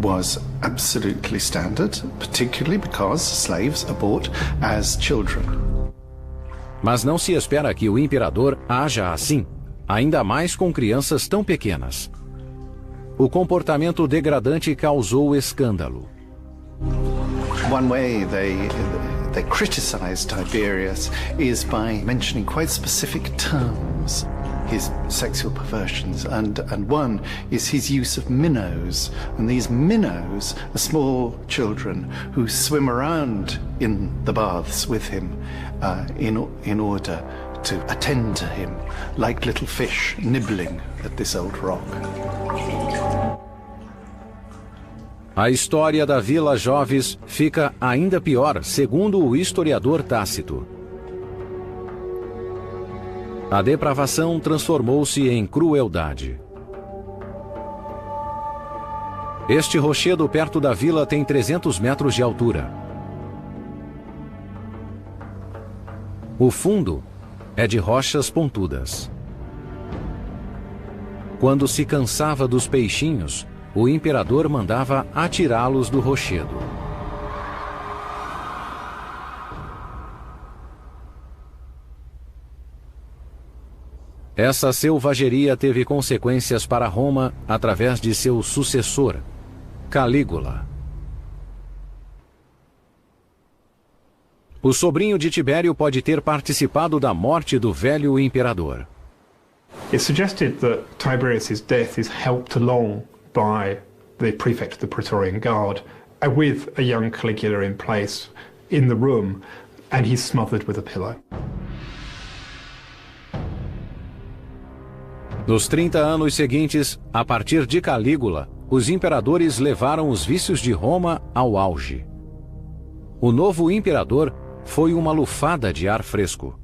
was absolutely standard, particularly because slaves are bought as children.
Mas não se espera que o imperador haja assim, ainda mais com crianças tão pequenas. O comportamento degradante causou escândalo.
One way they criticize Tiberius is by mentioning quite specific terms, his sexual perversions, and one is his use of minnows. And these minnows are small children who swim around in the baths with him in order to attend to him, like little fish nibbling at this old rock.
A história da Vila Jovis fica ainda pior, segundo o historiador Tácito. A depravação transformou-se em crueldade. Este rochedo perto da vila tem 300 metros de altura. O fundo é de rochas pontudas. Quando se cansava dos peixinhos, o imperador mandava atirá-los do rochedo. Essa selvageria teve consequências para Roma através de seu sucessor, Calígula. O sobrinho de Tibério pode ter participado da morte do velho imperador.
It's suggested that Tiberius's death is helped along by the prefect of the Praetorian Guard, with a young Caligula in place in the room, and he's smothered with a pillow.
Nos 30 anos seguintes, a partir de Calígula, os imperadores levaram os vícios de Roma ao auge. O novo imperador foi uma lufada de ar fresco.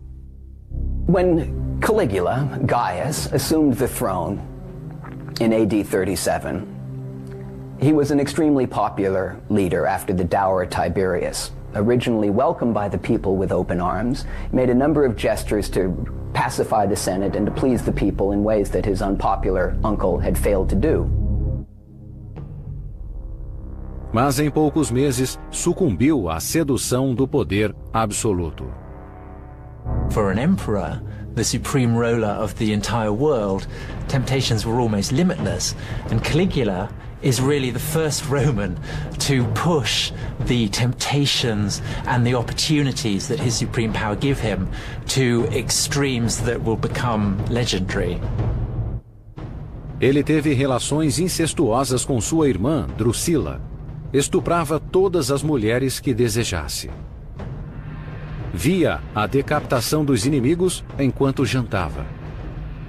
When Caligula, Gaius, assumed the throne in AD 37, he was an extremely popular leader after the dour Tiberius. Originally welcomed by the people with open arms, made a number of gestures to pacify the Senate and to please the people in ways that his unpopular uncle had failed to do.
Mas em poucos meses sucumbiu à sedução do poder absoluto.
For an emperor, the supreme ruler of the entire world, temptations were almost limitless, and Caligula is really the first Roman to push the temptations and the opportunities that his supreme power give him to extremes that will become legendary.
Ele teve relações incestuosas com sua irmã, Drusila. Estuprava todas as mulheres que desejasse. Via a decapitação dos inimigos enquanto jantava.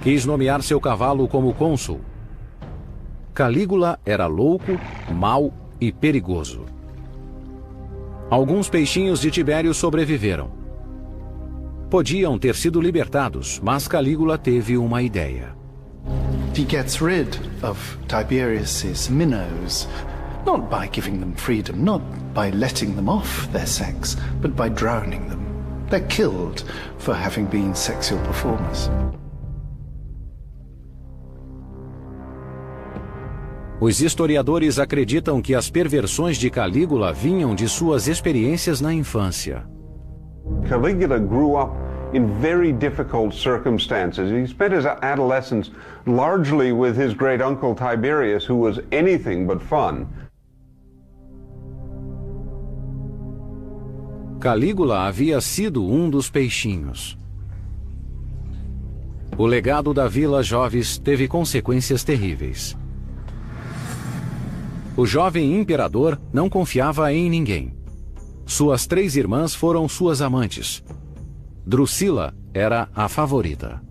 Quis nomear seu cavalo como cônsul. Calígula era louco, mau e perigoso. Alguns peixinhos de Tibério sobreviveram. Podiam ter sido libertados, mas Calígula teve uma ideia.
He gets rid of Tiberius's minnows, not by giving them freedom, not by letting them off their sex, but by drowning them. They're killed for having been sexual performers.
Os historiadores acreditam que as perversões de Calígula vinham de suas experiências na infância.
Caligula grew up in very difficult circumstances. He spent his adolescence largely with his great uncle Tiberius, who was anything but fun.
Calígula havia sido um dos peixinhos. O legado da Vila Jovis teve consequências terríveis. O jovem imperador não confiava em ninguém. Suas 3 irmãs foram suas amantes. Drusila era a favorita.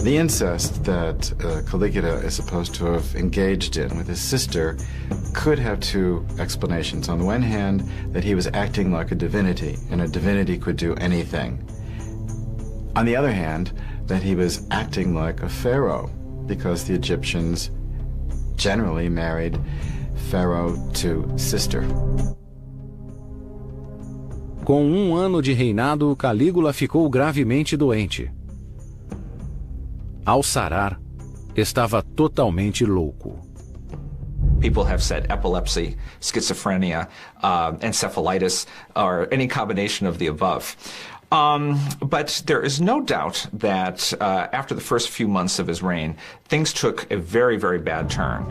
The incest that Caligula is supposed to have engaged in with his sister could have 2 explanations. On the one hand, that he was acting like a divinity, and a divinity could do anything. On the other hand, that he was acting like a pharaoh, because the Egyptians generally married pharaoh to sister.
Com 1 ano de reinado, Calígula ficou gravemente doente. Ao sarar, estava totalmente louco.
People have said epilepsy, schizophrenia, encephalitis, or any combination of the above. But there is no doubt that after the first few months of his reign, things took a very, very bad turn.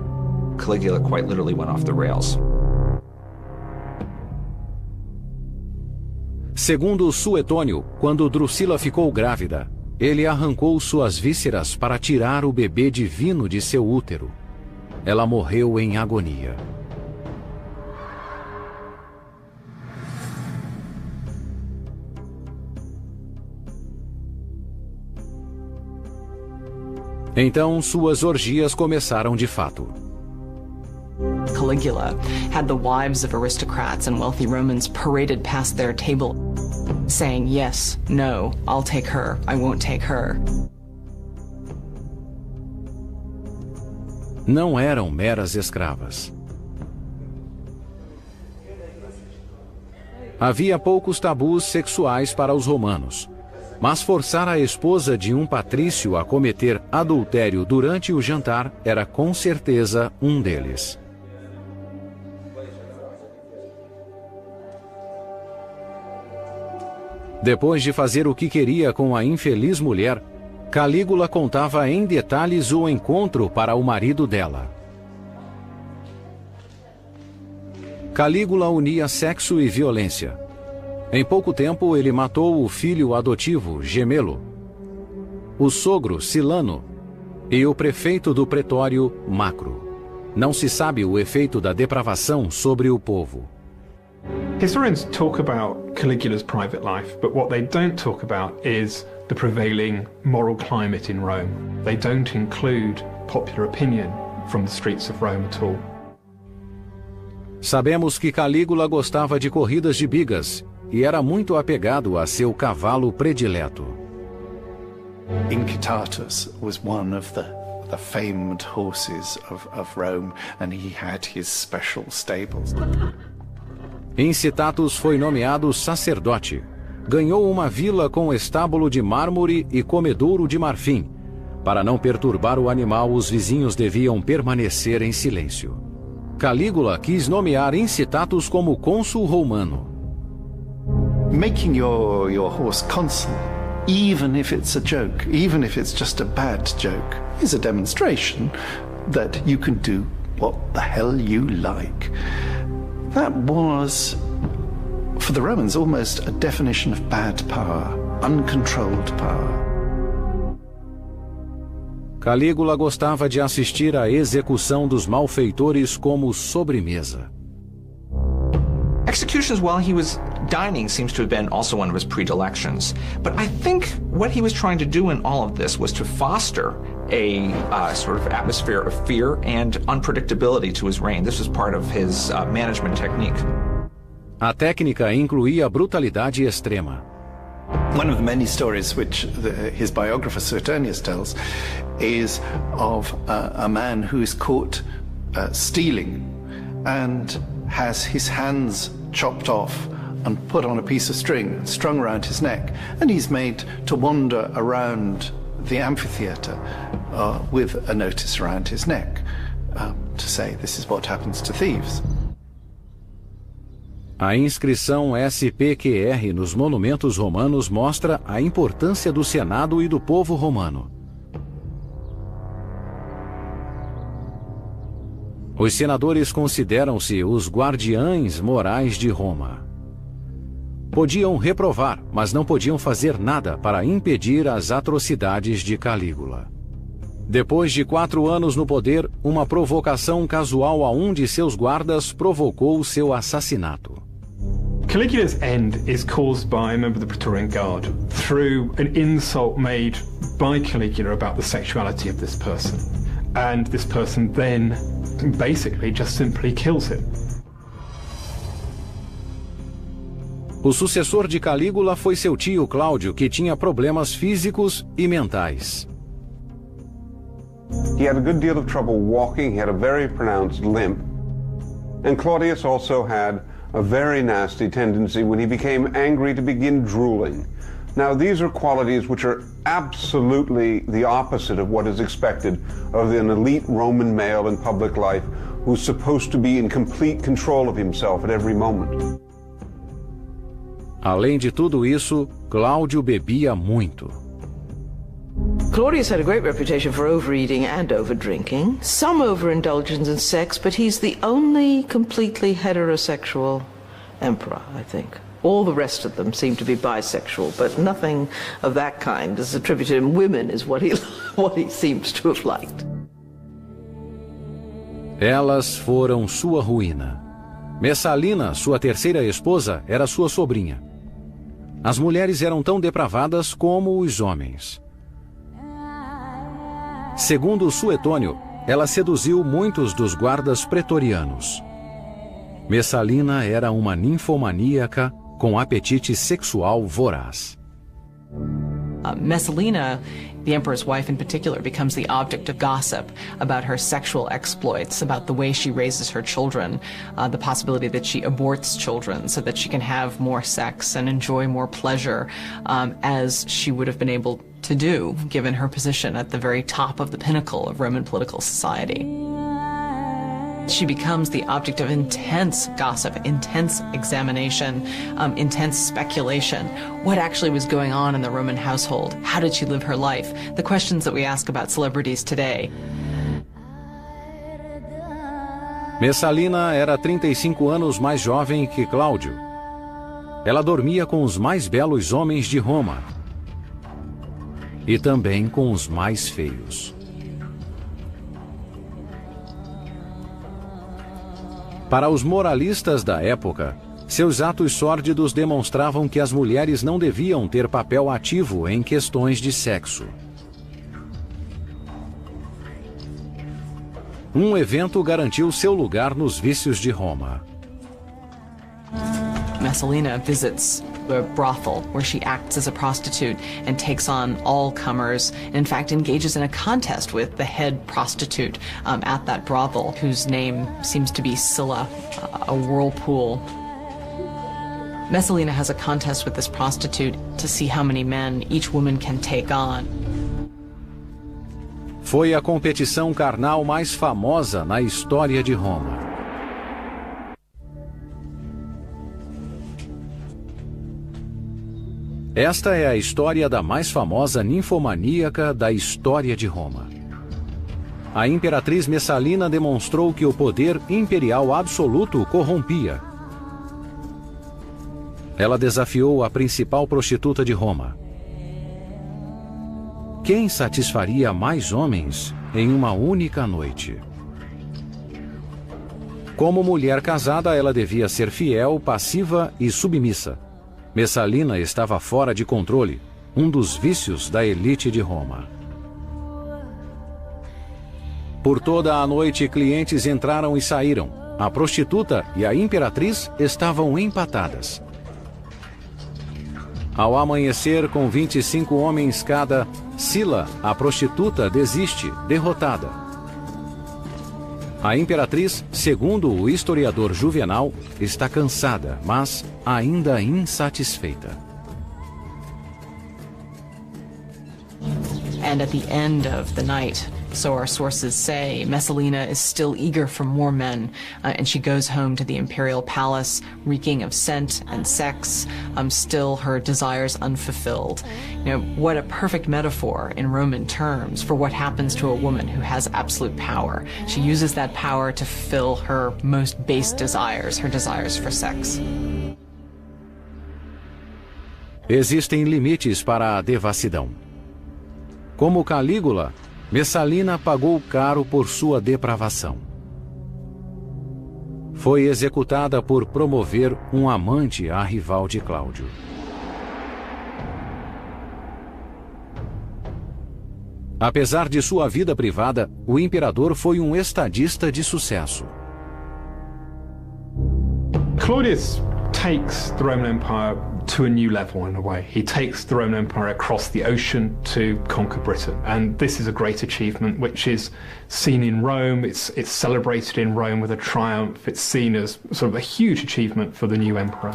Caligula quite literally went off the rails.
Segundo Suetônio, quando Drusila ficou grávida, ele arrancou suas vísceras para tirar o bebê divino de seu útero. Ela morreu em agonia. Então suas orgias começaram de fato.
Caligula had the wives of aristocrats and wealthy Romans paraded past their table, saying, yes, no, I'll take her, I won't take her.
Não eram meras escravas. Havia poucos tabus sexuais para os romanos, mas forçar a esposa de um patrício a cometer adultério durante o jantar era com certeza um deles. Depois de fazer o que queria com a infeliz mulher, Calígula contava em detalhes o encontro para o marido dela. Calígula unia sexo e violência. Em pouco tempo, ele matou o filho adotivo, Gemelo, o sogro, Silano, e o prefeito do pretório, Macro. Não se sabe o efeito da depravação sobre o povo.
Historians talk about Caligula's private life, but what they don't talk about is the prevailing moral climate in Rome. They don't include popular opinion from the streets of Rome at all.
Sabemos que Calígula gostava de corridas de bigas e era muito apegado a seu cavalo predileto.
Incitatus was one of the famed horses of Rome, and he had his special stables.
Incitatus foi nomeado sacerdote. Ganhou uma vila com estábulo de mármore e comedouro de marfim. Para não perturbar o animal, os vizinhos deviam permanecer em silêncio. Calígula quis nomear Incitatus como cônsul romano.
Making your horse consul, even if it's a joke, even if it's just a bad joke, is a demonstration that you can do what the hell you like. That was, for the Romans, almost a definition of bad power, uncontrolled power.
Calígula gostava de assistir à execução dos malfeitores como sobremesa.
Executions while he was dining seems to have been also one of his predilections. But I think what he was trying to do in all of this was to foster a sort of atmosphere of fear and unpredictability to his reign. This was part of his management technique.
A técnica incluía brutalidade extrema.
One of the many stories which his biographer Suetonius tells is of a man who is caught stealing and has his hands chopped off and put on a piece of string strung around his neck, and he's made to wander around the amphitheatre with a notice around his neck to say this is what happens to thieves.
A inscrição SPQR nos monumentos romanos mostra a importância do Senado e do povo romano. Os senadores consideram-se os guardiães morais de Roma. Podiam reprovar, mas não podiam fazer nada para impedir as atrocidades de Calígula. Depois de 4 anos no poder, uma provocação casual a um de seus guardas provocou seu assassinato.
Caligula's end is caused by a member of the Praetorian Guard through an insult made by Caligula about the sexuality of this person. And this person then basically just simply kills him.
O sucessor de Calígula foi seu tio Cláudio, que tinha problemas físicos e mentais.
He had a good deal of trouble walking, he had a very pronounced limp, and Claudius also had a very nasty tendency when he became angry to begin drooling. Now, these are qualities which are absolutely the opposite of what is expected of an elite Roman male in public life who's supposed to be in complete control of himself at every moment.
Além de tudo isso, Cláudio bebia muito.
Claudius had a great reputation for overeating and overdrinking, some overindulgence in sex, but he's the only completely heterosexual emperor, I think. All the rest of them seem to be bisexual, but nothing of that kind is attributed to him. Women is what he seems to have liked.
Elas foram sua ruína. Messalina, sua terceira esposa, era sua sobrinha. As mulheres eram tão depravadas como os homens. Segundo Suetônio, ela seduziu muitos dos guardas pretorianos. Messalina era uma ninfomaníaca com apetite sexual voraz.
Messalina, the emperor's wife in particular, becomes the object of gossip about her sexual exploits, about the way she raises her children, the possibility that she aborts children so that she can have more sex and enjoy more pleasure, as she would have been able to do, given her position at the very top of the pinnacle of Roman political society. She becomes the object of intense gossip, intense examination, intense speculation. What actually was going on in the Roman household? How did she live her life? The questions that we ask about celebrities today.
Messalina era 35 anos mais jovem que Cláudio. Ela dormia com os mais belos homens de Roma e também com os mais feios. Para os moralistas da época, seus atos sórdidos demonstravam que as mulheres não deviam ter papel ativo em questões de sexo. Um evento garantiu seu lugar nos vícios de Roma.
Messalina visits a brothel where she acts as a prostitute and takes on all comers, and in fact engages in a contest with the head prostitute at that brothel, whose name seems to be Scylla, a whirlpool. Messalina has a contest with this prostitute to see how many men each woman can take on.
Foi a competição carnal mais famosa na história de Roma. Esta é a história da mais famosa ninfomaníaca da história de Roma. A imperatriz Messalina demonstrou que o poder imperial absoluto corrompia. Ela desafiou a principal prostituta de Roma. Quem satisfaria mais homens em uma única noite? Como mulher casada, ela devia ser fiel, passiva e submissa. Messalina estava fora de controle, um dos vícios da elite de Roma. Por toda a noite, clientes entraram e saíram. A prostituta e a imperatriz estavam empatadas. Ao amanhecer, com 25 homens cada, Scylla, a prostituta, desiste, derrotada. A imperatriz, segundo o historiador Juvenal, está cansada, mas ainda insatisfeita.
And at the end of the night, so our sources say, Messalina is still eager for more men, and she goes home to the imperial palace, reeking of scent and sex, still her desires unfulfilled. You know, what a perfect metaphor in Roman terms for what happens to a woman who has absolute power. She uses that power to fulfill her most base desires, her desires for sex.
Existem limites para a devassidão. Como Calígula, Messalina pagou caro por sua depravação. Foi executada por promover um amante à rival de Cláudio. Apesar de sua vida privada, o imperador foi um estadista de sucesso.
Claudius takes the Roman Empire to a new level in a way. He takes the Roman Empire across the ocean to conquer Britain. And this is a great achievement which is seen in Rome, it's celebrated in Rome with a triumph, it's seen as sort of a huge achievement for the new emperor.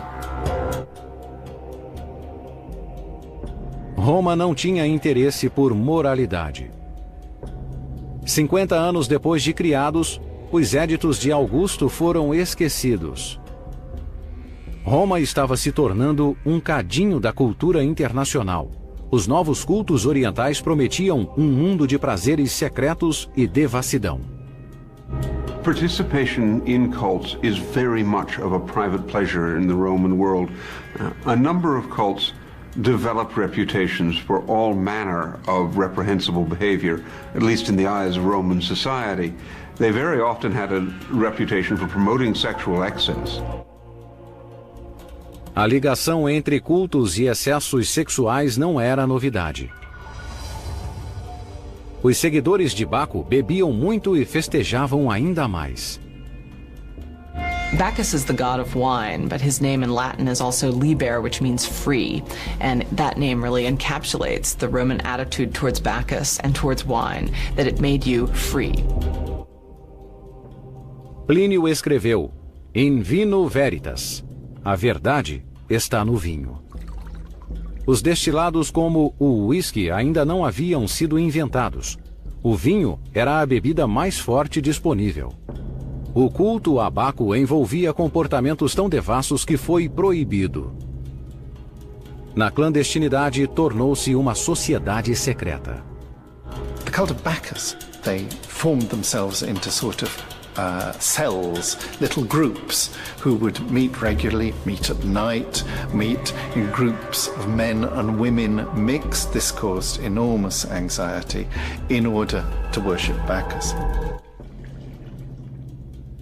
Roma não tinha interesse por moralidade. 50 anos depois de criados, os éditos de Augusto foram esquecidos. Roma estava se tornando um cadinho da cultura internacional. Os novos cultos orientais prometiam um mundo de prazeres secretos e devassidão.
Participation in cults is very much of a private pleasure in the Roman world. A number of cults developed reputations for all manner of reprehensible behavior, at least in the eyes of Roman society. They very often had a reputation for promoting sexual excess.
A ligação entre cultos e excessos sexuais não era novidade. Os seguidores de Baco bebiam muito e festejavam ainda mais.
Bacchus is the god of wine, but his name in Latin is also Liber, which means free, and that name really encapsulates the Roman attitude towards Bacchus and towards wine, that it made you free.
Plínio escreveu: In vino veritas. A verdade está no vinho. Os destilados como o uísque ainda não haviam sido inventados. O vinho era a bebida mais forte disponível. O culto a Baco envolvia comportamentos tão devassos que foi proibido. Na clandestinidade, tornou-se uma sociedade secreta.
The cult of Bacchus, they formed themselves into sort of cells, little groups who would meet regularly, meet at night, meet in groups of men and women mixed. This caused enormous anxiety in order to worship Bacchus.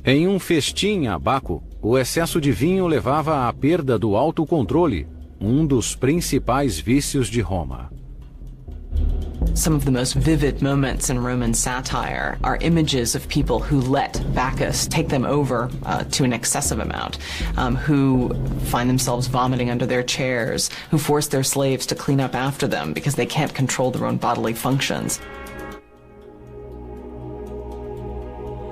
Em um festim a Baco, o excesso de vinho levava à perda do autocontrole, um dos principais vícios de Roma.
Some of the most vivid moments in Roman satire are images of people who let Bacchus take them over to an excessive amount, who find themselves vomiting under their chairs, who force their slaves to clean up after them because they can't control their own bodily functions.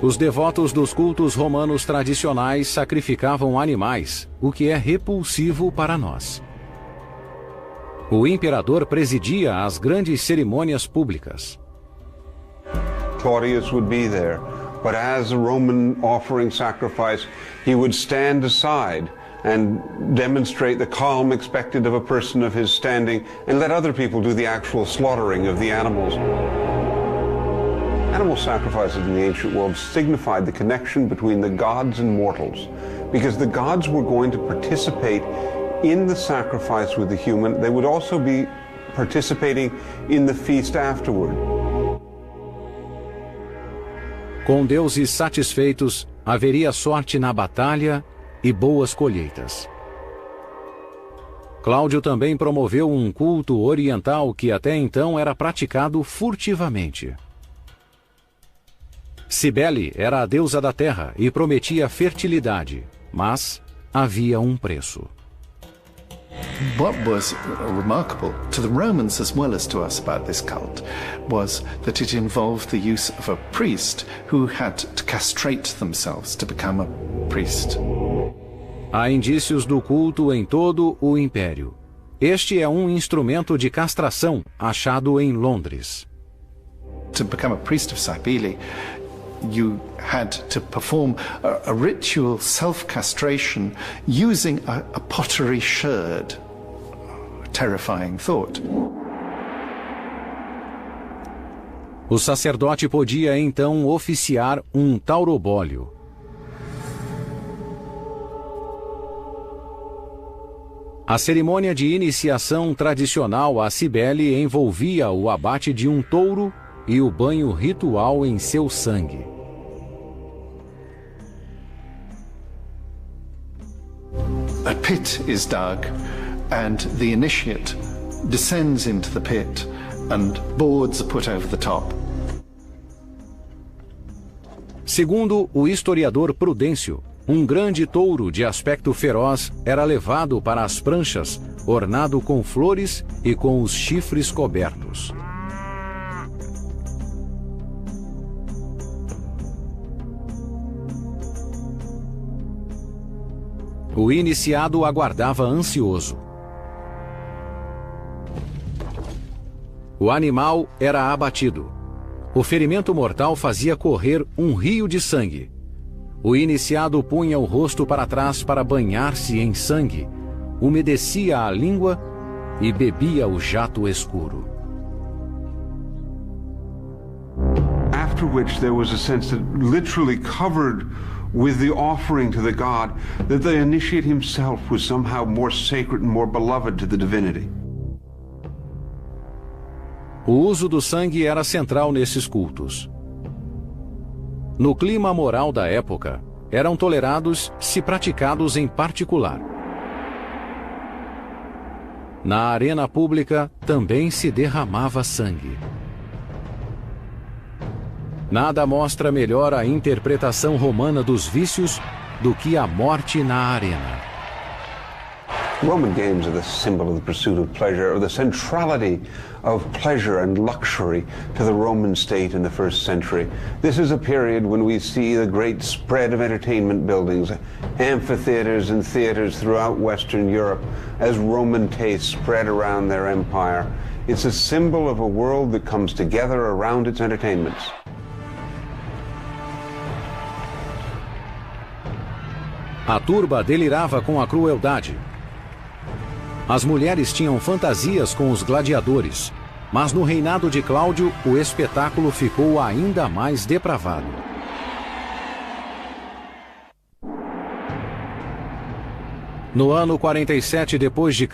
Os devotos dos cultos romanos tradicionais sacrificavam animais, o que é repulsivo para nós. O imperador presidia as grandes cerimônias públicas.
Claudius would be there, but as a Roman offering sacrifice, he would stand aside and demonstrate the calm expected of a person of his standing and let other people do the actual slaughtering of the animals. Animal sacrifices in the ancient world signified the connection between the gods and mortals, because the gods were going to participate in the sacrifice with the human. They would also be participating in the feast afterward.
Com deuses satisfeitos, haveria sorte na batalha e boas colheitas. Cláudio também promoveu um culto oriental que até então era praticado furtivamente. Cibele era a deusa da terra e prometia fertilidade, mas havia um preço.
What was remarkable to the Romans as well as to us about this cult was that it involved the use of a priest who had to castrate themselves to become a priest.
Há indícios do culto em todo o império. Este é um instrumento de castração achado em Londres.
To become a priest of Cybele, you had to perform a ritual self-castration using a pottery sherd. Terrifying thought.
O sacerdote podia então oficiar um taurobólio. A cerimônia de iniciação tradicional à Cibele envolvia o abate de um touro e o banho ritual em seu sangue.
A pit is dug and the initiate descends into the pit and boards are put over the top.
Segundo o historiador Prudêncio, um grande touro de aspecto feroz era levado para as pranchas, ornado com flores e com os chifres cobertos. O iniciado aguardava ansioso. O animal era abatido. O ferimento mortal fazia correr um rio de sangue. O iniciado punha o rosto para trás para banhar-se em sangue, umedecia a língua e bebia o jato escuro.
After which there was a sense that literally covered with the offering to the god, that the initiate himself was somehow more sacred and more beloved to the divinity.
O uso do sangue era central nesses cultos. No clima moral da época, eram tolerados se praticados em particular. Na arena pública também se derramava sangue. Nada mostra melhor a interpretação romana dos vícios do que a morte na arena.
Roman games are the symbol of the pursuit of pleasure, or the centrality of pleasure and luxury to the Roman state in the first century. This is a period when we see the great spread of entertainment buildings, amphitheaters and theaters throughout Western Europe as Roman tastes spread around their empire. It's a symbol of a world that comes together around its entertainments.
A turba delirava com a crueldade. As mulheres tinham fantasias com os gladiadores, mas no reinado de Cláudio o espetáculo ficou ainda mais depravado. No ano 47 d.C.,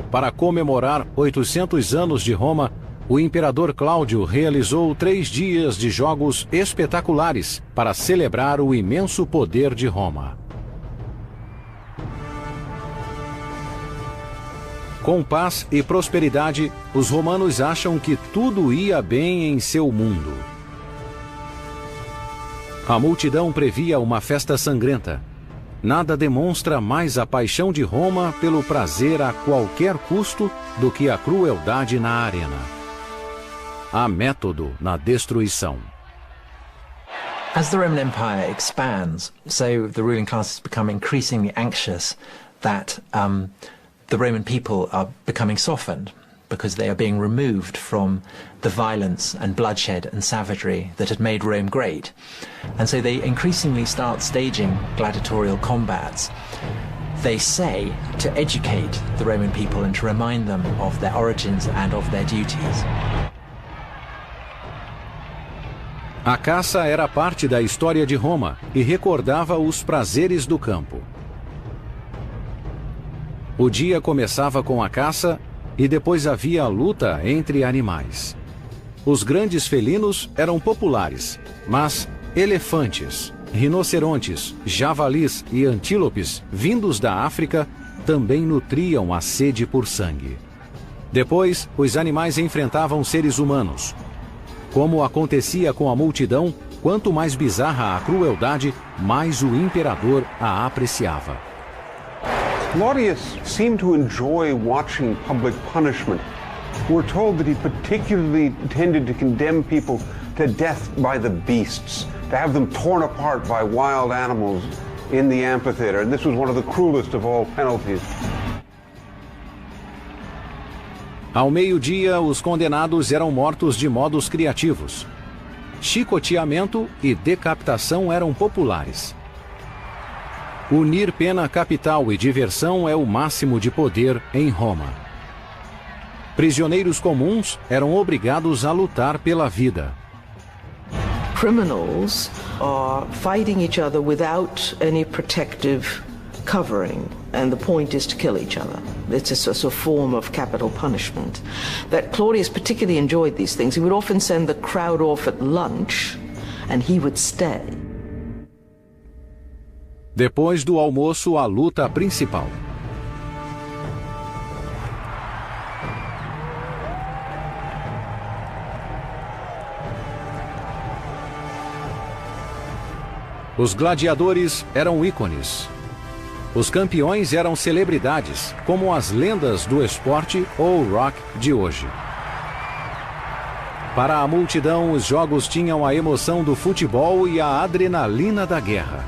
para comemorar 800 anos de Roma, o imperador Cláudio realizou 3 dias de jogos espetaculares para celebrar o imenso poder de Roma. Com paz e prosperidade, os romanos acham que tudo ia bem em seu mundo. A multidão previa uma festa sangrenta. Nada demonstra mais a paixão de Roma pelo prazer a qualquer custo do que a crueldade na arena. Há método na destruição.
As the Roman Empire expands, so the ruling classes become increasingly anxious that the Roman people are becoming softened because they are being removed from the violence and bloodshed and savagery that had made Rome great. And so they increasingly start staging gladiatorial combats. They say to educate the Roman people and to remind them of their origins and of their duties.
A caça era parte da história de Roma e recordava os prazeres do campo. O dia começava com a caça e depois havia a luta entre animais. Os grandes felinos eram populares, mas elefantes, rinocerontes, javalis e antílopes vindos da África também nutriam a sede por sangue. Depois, os animais enfrentavam seres humanos. Como acontecia com a multidão, quanto mais bizarra a crueldade, mais o imperador a apreciava.
Claudius seemed to enjoy watching public punishment. We're told that he particularly tended to condemn people to death by the beasts, to have them torn apart by wild animals in the amphitheater. And this was one of the cruelest of all penalties.
Ao meio-dia, os condenados eram mortos de modos criativos. Chicoteamento e decapitação eram populares. Unir pena capital e diversão é o máximo de poder em Roma. Prisioneiros comuns eram obrigados a lutar pela vida.
Criminals are fighting each other without any protective covering, and the point is to kill each other. It's a form of capital punishment. That Claudius particularly enjoyed these things. He would often send the crowd off at lunch, and he would stay.
Depois do almoço, a luta principal. Os gladiadores eram ícones. Os campeões eram celebridades, como as lendas do esporte ou rock de hoje. Para a multidão, os jogos tinham a emoção do futebol e a adrenalina da guerra.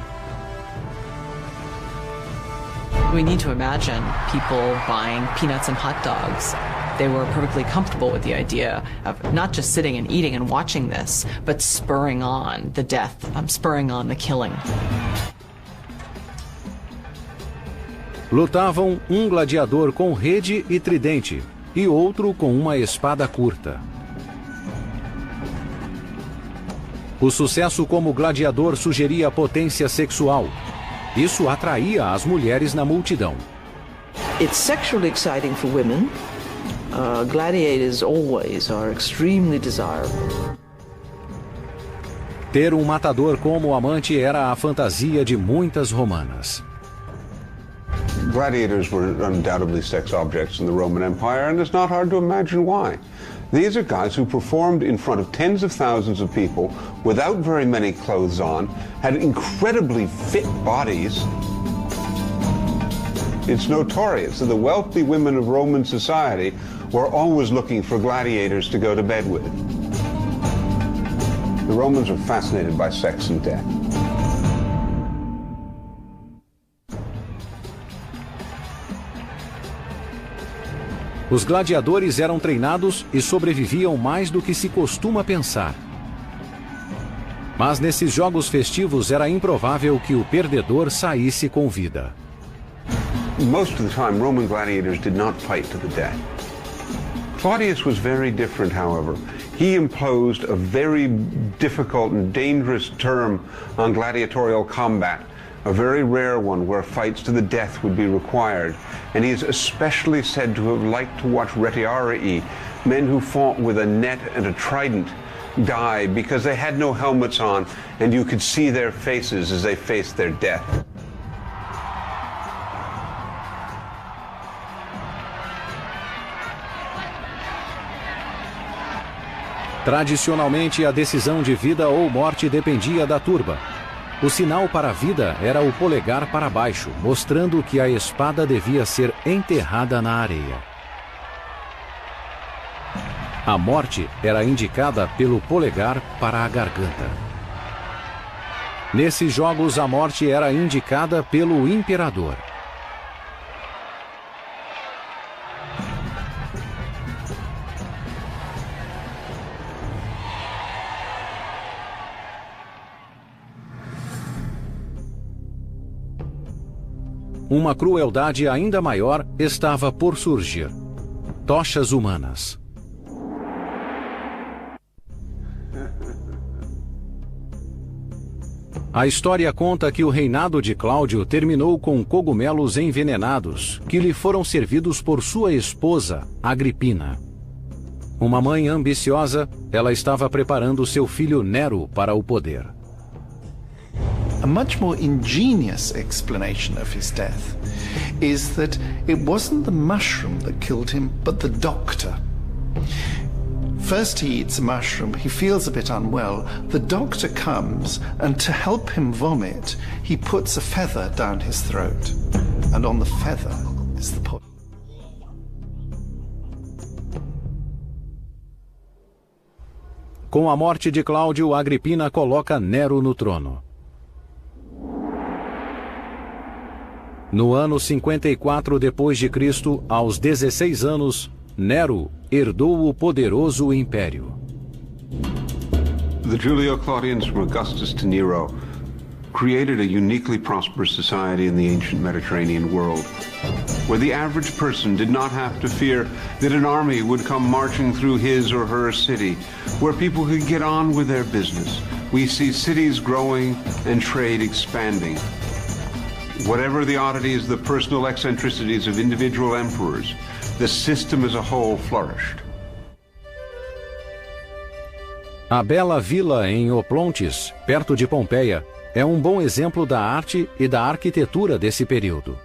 We need to imagine people buying peanuts and hot dogs. They were perfectly comfortable with the idea of not just sitting and eating and watching this, but spurring on the death, spurring on the killing.
Lutavam um gladiador com rede e tridente, e outro com uma espada curta. O sucesso como gladiador sugeria potência sexual. Isso atraía as mulheres na multidão.
It's sexually exciting for women. Gladiators always are extremely desirable.
Ter um matador como amante era a fantasia de muitas romanas.
Gladiators were undoubtedly sex objects in the Roman Empire, and it's not hard to imagine why. These are guys who performed in front of tens of thousands of people without very many clothes on, had incredibly fit bodies. It's notorious that the wealthy women of Roman society were always looking for gladiators to go to bed with. The Romans were fascinated by sex and death.
Os gladiadores eram treinados e sobreviviam mais do que se costuma pensar. Mas nesses jogos festivos era improvável que o perdedor saísse com vida.
Most of the time, Roman gladiators did not fight to the death. Claudius was very different, however. He imposed a very difficult and dangerous term on gladiatorial combat, a very rare one where fights to the death would be required. And he is especially said to have liked to watch retiarii, men who fought with a net and a trident, die because they had no helmets on and you could see their faces as they faced their death.
Tradicionalmente, a decisão de vida ou morte dependia da turba. O sinal para a vida era o polegar para baixo, mostrando que a espada devia ser enterrada na areia. A morte era indicada pelo polegar para a garganta. Nesses jogos, a morte era indicada pelo imperador. Uma crueldade ainda maior estava por surgir. Tochas humanas. A história conta que o reinado de Cláudio terminou com cogumelos envenenados que lhe foram servidos por sua esposa, Agripina. Uma mãe ambiciosa, ela estava preparando seu filho Nero para o poder.
A much more ingenious explanation of his death is that it wasn't the mushroom that killed him, but the doctor. First he eats a mushroom, he feels a bit unwell, the doctor comes and to help him vomit, he puts a feather down his throat, and on the feather is the poison.
Com a morte de Cláudio, Agripina coloca Nero no trono. No ano 54 d.C., aos 16 anos, Nero herdou o poderoso império.
The Julio-Claudians from Augustus to Nero created a uniquely prosperous society in the ancient Mediterranean world, where the average person did not have to fear that an army would come marching through his or her city, where people could get on with their business. We see cities growing and trade expanding. Whatever the oddities, the personal eccentricities of individual emperors, the system as a whole flourished.
A bela vila em Oplontis, perto de Pompeia, é um bom exemplo da arte e da arquitetura desse período.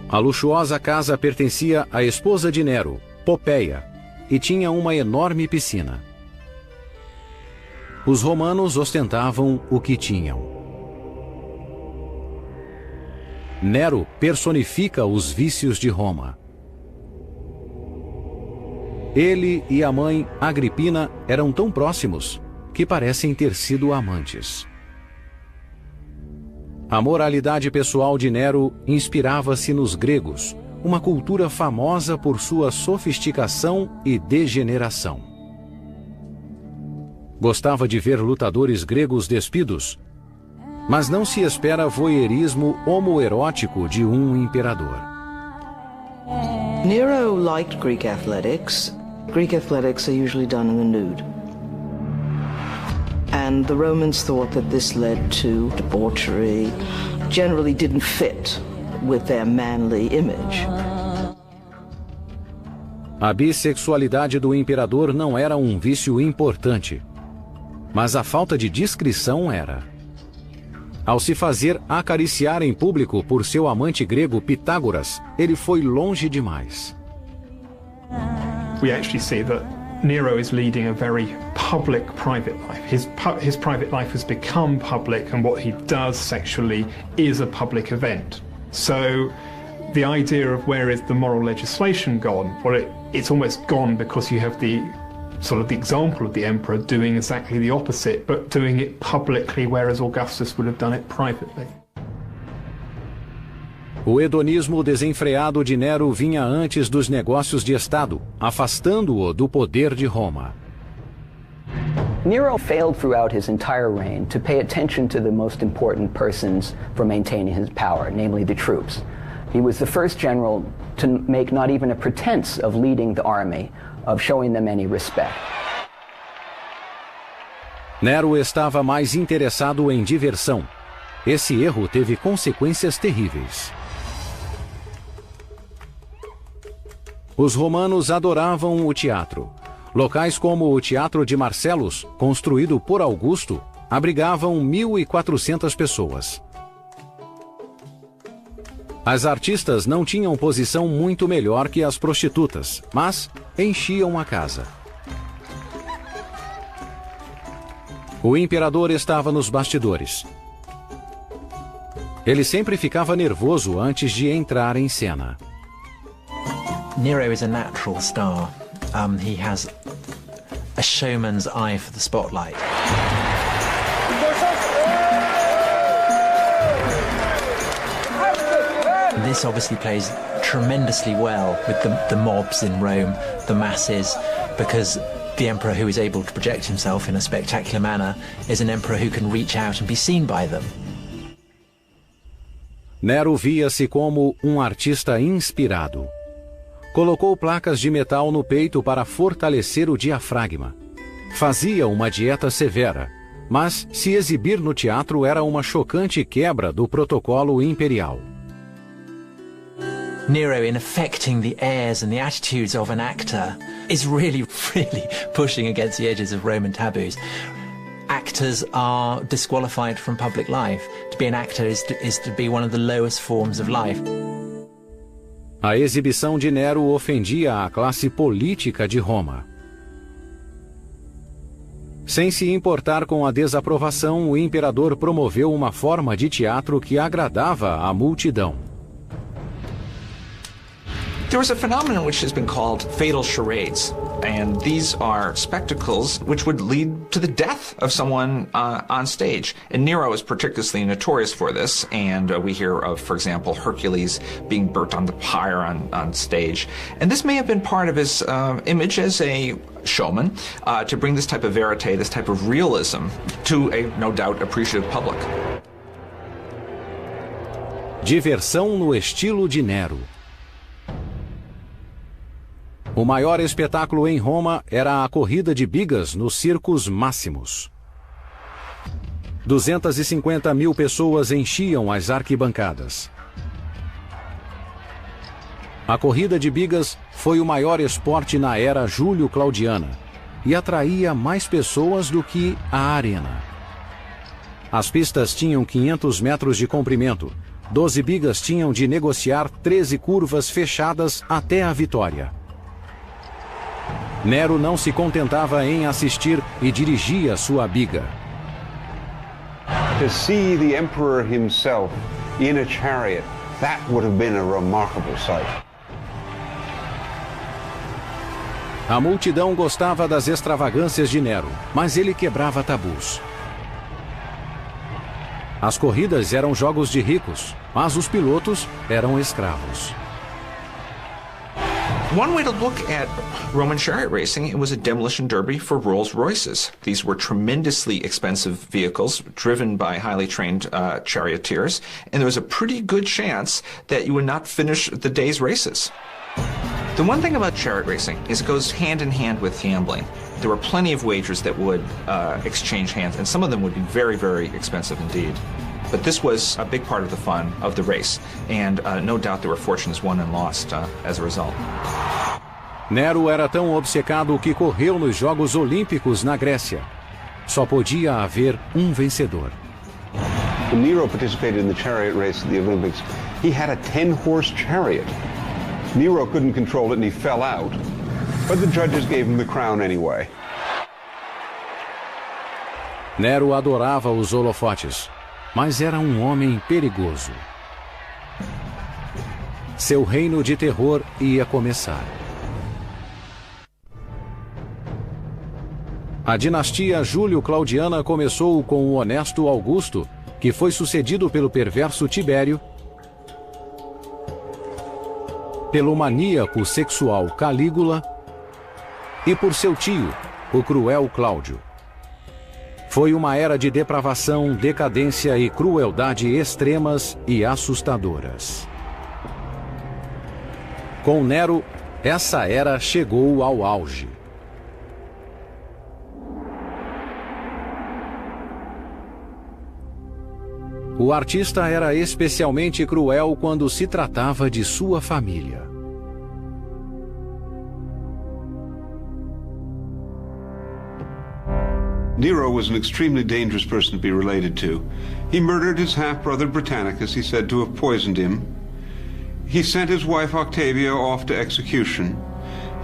A luxuosa casa pertencia à esposa de Nero, Popeia, e tinha uma enorme piscina. Os romanos ostentavam o que tinham. Nero personifica os vícios de Roma. Ele e a mãe, Agripina, eram tão próximos que parecem ter sido amantes. A moralidade pessoal de Nero inspirava-se nos gregos, uma cultura famosa por sua sofisticação e degeneração. Gostava de ver lutadores gregos despidos, mas não se espera voyeurismo homoerótico de um imperador.
Nero liked Greek athletics. Greek athletics are usually done in the nude. And the Romans thought that this led to debauchery, generally didn't fit with their manly image.
A bissexualidade do imperador não era um vício importante, mas a falta de discrição era. Ao se fazer acariciar em público por seu amante grego Pitágoras, ele foi longe demais.
We actually see that Nero is leading a very public private life. His private life has become public, and what he does sexually is a public event. So the idea of where is the moral legislation gone? Well, it's almost gone because you have the example of the emperor doing exactly the opposite, but doing it publicly, whereas Augustus would have done it privately.
O hedonismo desenfreado de Nero vinha antes dos negócios de Estado, afastando-o do poder de Roma.
Nero failed throughout his entire reign to pay attention to the most important persons for maintaining his power, namely the troops. He was the first general to make not even a pretense of leading the army, of showing them any respect.
Nero estava mais interessado em diversão. Esse erro teve consequências terríveis. Os romanos adoravam o teatro. Locais como o Teatro de Marcellus, construído por Augusto, abrigavam 1.400 pessoas. As artistas não tinham posição muito melhor que as prostitutas, mas enchiam a casa. O imperador estava nos bastidores. Ele sempre ficava nervoso antes de entrar em cena.
Nero is a natural star. He has a showman's eye for the spotlight. This obviously plays tremendously well with the mobs in Rome, the masses, because the emperor who is able to project himself in a spectacular manner is an emperor who can reach out and be seen by them.
Nero via-se como um artista inspirado. Colocou placas de metal no peito para fortalecer o diafragma. Fazia uma dieta severa, mas se exibir no teatro era uma chocante quebra do protocolo imperial.
Nero, in affecting the airs and the attitudes of an actor, is really pushing against the edges of Roman taboos. Actors are disqualified from public life. To be an actor is to be one of the lowest forms of life.
A exibição de Nero ofendia a classe política de Roma. Sem se importar com a desaprovação, o imperador promoveu uma forma de teatro que agradava à multidão.
There was a phenomenon which has been called fatal charades, and these are spectacles which would lead to the death of someone on stage. And Nero is particularly notorious for this, and we hear of, for example, Hercules being burnt on the pyre on stage. And this may have been part of his image as a showman, to bring this type of verite, this type of realism, to a, no doubt, appreciative public.
Diversão no estilo de Nero. O maior espetáculo em Roma era a corrida de bigas nos circos máximos. 250 mil pessoas enchiam as arquibancadas. A corrida de bigas foi o maior esporte na era Júlio-Claudiana e atraía mais pessoas do que a arena. As pistas tinham 500 metros de comprimento. 12 bigas tinham de negociar 13 curvas fechadas até a vitória. Nero não se contentava em assistir e dirigia sua biga.
To see the emperor himself in a chariot, that would have been a remarkable sight.
A multidão gostava das extravagâncias de Nero, mas ele quebrava tabus. As corridas eram jogos de ricos, mas os pilotos eram escravos.
One way to look at Roman chariot racing, it was a demolition derby for Rolls-Royces. These were tremendously expensive vehicles driven by highly trained charioteers, and there was a pretty good chance that you would not finish the day's races. The one thing about chariot racing is it goes hand in hand with gambling. There were plenty of wagers that would exchange hands, and some of them would be very, very expensive indeed. But this was a big part of the fun of the race, and no doubt there were fortunes won and lost as a result.
Nero era tão obcecado que correu nos Jogos Olímpicos na Grécia. Só podia haver um vencedor.
When Nero participated in the chariot race at the Olympics, he had a 10-horse chariot. Nero couldn't control it and he fell out, but the judges gave him the crown anyway.
Nero adorava os holofotes, mas era um homem perigoso. Seu reino de terror ia começar. A dinastia Júlio-Claudiana começou com o honesto Augusto, que foi sucedido pelo perverso Tibério, pelo maníaco sexual Calígula e por seu tio, o cruel Cláudio. Foi uma era de depravação, decadência e crueldade extremas e assustadoras. Com Nero, essa era chegou ao auge. O artista era especialmente cruel quando se tratava de sua família.
Nero was an extremely dangerous person to be related to. He murdered his half-brother Britannicus, he said to have poisoned him. He sent his wife Octavia off to execution.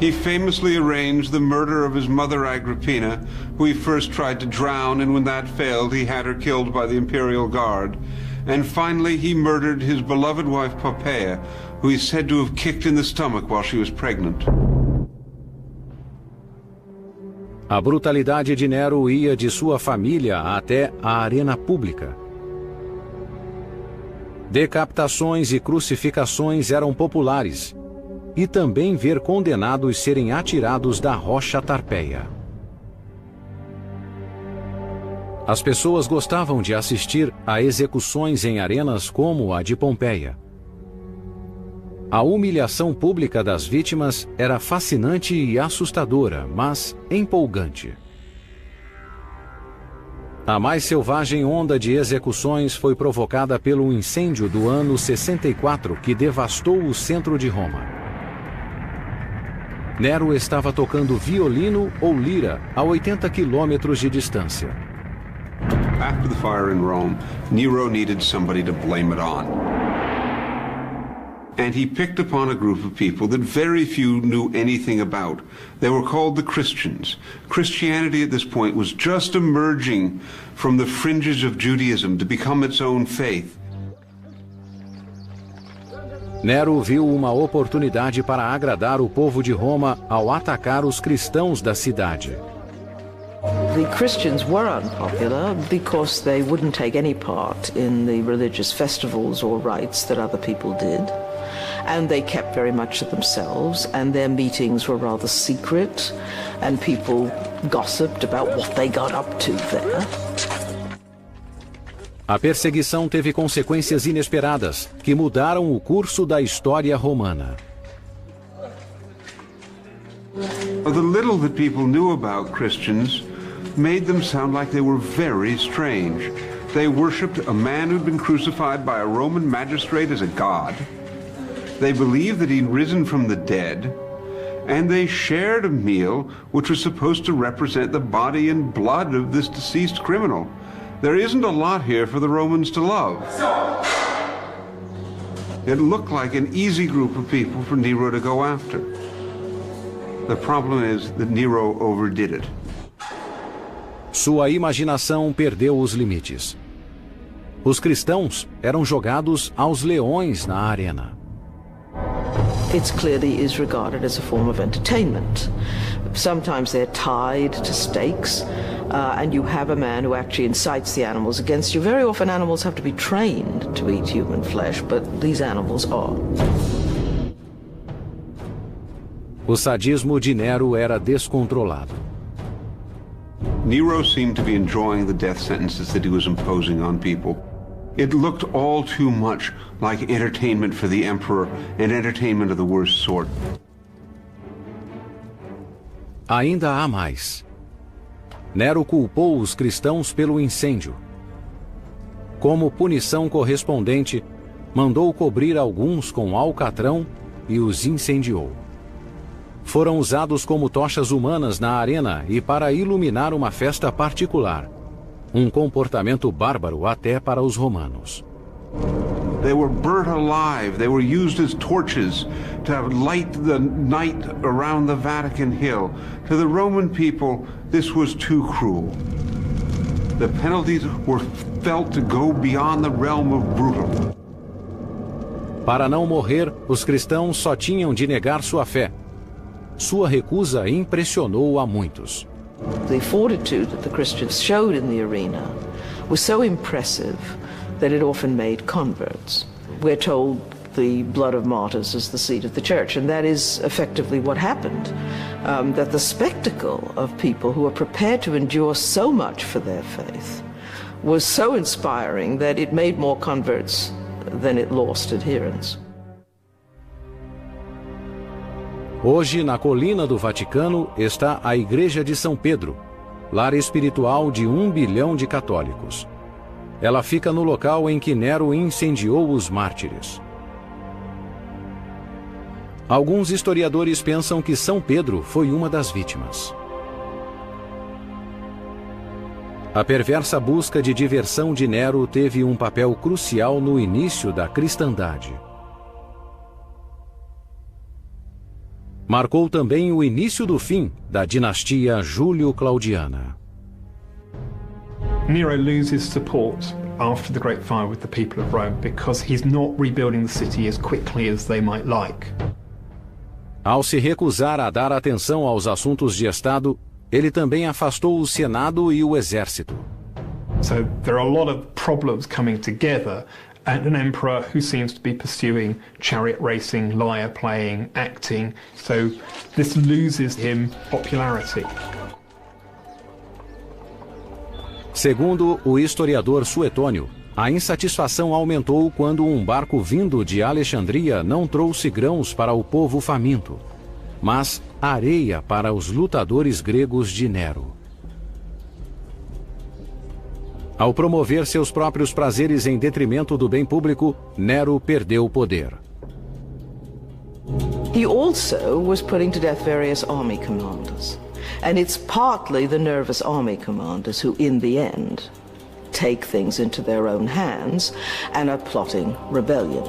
He famously arranged the murder of his mother Agrippina, who he first tried to drown, and when that failed, he had her killed by the imperial guard. And finally, he murdered his beloved wife Poppaea, who he said to have kicked in the stomach while she was pregnant.
A brutalidade de Nero ia de sua família até a arena pública. Decapitações e crucificações eram populares, e também ver condenados serem atirados da rocha Tarpeia. As pessoas gostavam de assistir a execuções em arenas como a de Pompeia. A humilhação pública das vítimas era fascinante e assustadora, mas empolgante. A mais selvagem onda de execuções foi provocada pelo incêndio do ano 64 que devastou o centro de Roma. Nero estava tocando violino ou lira a 80 quilômetros de distância.
After the fire in Rome, Nero needed somebody to blame it on. And he picked upon a group of people that very few knew anything about. They were called the Christians. Christianity at this point was just emerging from the fringes of Judaism to become its own faith.
Nero viu uma oportunidade para agradar o povo de Roma ao atacar os cristãos da cidade.
The Christians were unpopular because they wouldn't take any part in the religious festivals or rites that other people did. And they kept very much to themselves, and their meetings were rather secret, and people gossiped about what they got up to there.
A perseguição teve consequências inesperadas, que mudaram o curso da história romana.
The little that people knew about Christians, made them sound like they were very strange. They worshipped a man who'd been crucified by a Roman magistrate as a god. They believed that he'd risen from the dead. And they shared a meal which was supposed to represent the body and blood of this deceased criminal. There isn't a lot here for the Romans to love. It looked like an easy group of people for Nero to go after. The problem is that Nero overdid it.
Sua imaginação perdeu os limites. Os cristãos eram jogados aos leões na arena.
It clearly is regarded as a form of entertainment. Sometimes they're tied to stakes, and you have a man who actually incites the animals against you. Very often animals have to be trained to eat human flesh, but these animals are.
O sadismo de Nero era descontrolado.
Nero seemed to be enjoying the death sentences that he was imposing on people. It looked all too much like entertainment for the emperor, and entertainment of the worst sort.
Ainda há mais. Nero culpou os cristãos pelo incêndio. Como punição correspondente, mandou cobrir alguns com alcatrão e os incendiou. Foram usados como tochas humanas na arena e para iluminar uma festa particular. Um comportamento bárbaro até para os romanos.
They were burnt alive. They were used as torches to light the night around the Vatican Hill. To the Roman people, this was too cruel. The penalties were felt to go beyond the realm of brutal.
Para não morrer, os cristãos só tinham de negar sua fé. Sua recusa impressionou a muitos.
The fortitude that the Christians showed in the arena was so impressive that it often made converts. We're told the blood of martyrs is the seed of the church, and that is effectively what happened. That the spectacle of people who are prepared to endure so much for their faith was so inspiring that it made more converts than it lost adherents.
Hoje, na colina do Vaticano, está a Igreja de São Pedro, lar espiritual de 1 bilhão de católicos. Ela fica no local em que Nero incendiou os mártires. Alguns historiadores pensam que São Pedro foi uma das vítimas. A perversa busca de diversão de Nero teve um papel crucial no início da cristandade. Marcou também o início do fim da dinastia Júlio-Claudiana.
Nero loses support after the Great Fire with the people of Rome because he's not rebuilding the city as quickly as they might like.
Ao se recusar a dar atenção aos assuntos de Estado, ele também afastou o Senado e o Exército.
So there are a lot of problems coming together, and an emperor who seems to be pursuing chariot racing, lyre playing, acting, so this loses him popularity.
Segundo o historiador Suetônio, a insatisfação aumentou quando um barco vindo de Alexandria não trouxe grãos para o povo faminto, mas areia para os lutadores gregos de Nero. Ao promover seus próprios prazeres em detrimento do bem público, Nero perdeu o poder.
He also was putting to death various army commanders. And it's partly the nervous army commanders who, in the end, take things into their own hands and are plotting rebellion.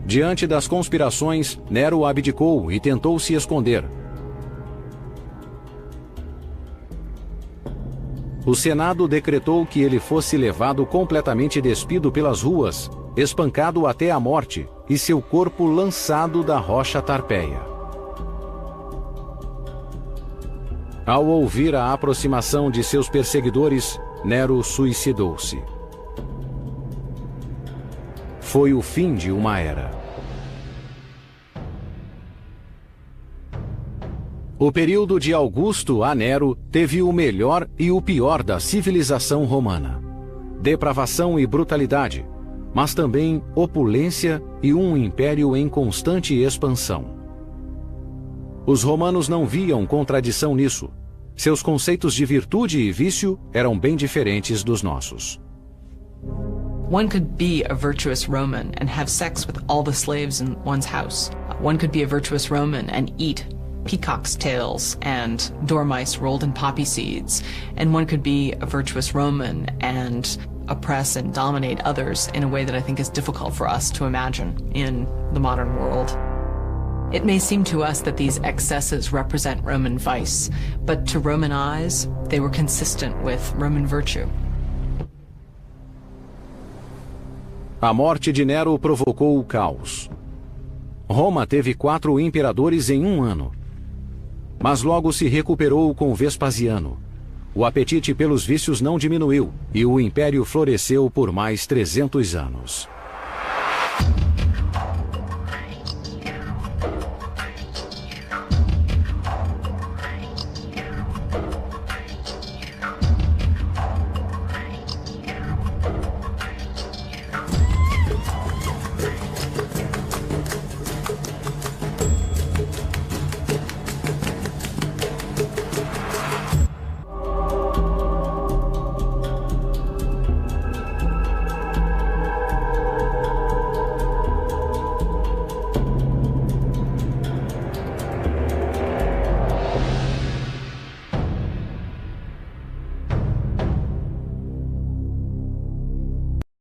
Diante das conspirações, Nero abdicou e tentou se esconder. O Senado decretou que ele fosse levado completamente despido pelas ruas, espancado até a morte e seu corpo lançado da rocha Tarpeia. Ao ouvir a aproximação de seus perseguidores, Nero suicidou-se. Foi o fim de uma era. O período de Augusto a Nero teve o melhor e o pior da civilização romana. Depravação e brutalidade, mas também opulência e um império em constante expansão. Os romanos não viam contradição nisso. Seus conceitos de virtude e vício eram bem diferentes dos nossos.
One could be a virtuous Roman and have sex with all the slaves in one's house. One could be a virtuous Roman and eat peacock's tails and dormice rolled in poppy seeds. And one could be a virtuous Roman and oppress and dominate others in a way that I think is difficult for us to imagine in the modern world. It may seem to us that these excesses represent Roman vice, but to Roman eyes, they were consistent with Roman virtue.
A morte de Nero provocou o caos. Roma teve 4 imperadores em um ano. Mas logo se recuperou com Vespasiano. O apetite pelos vícios não diminuiu e o império floresceu por mais 300 anos.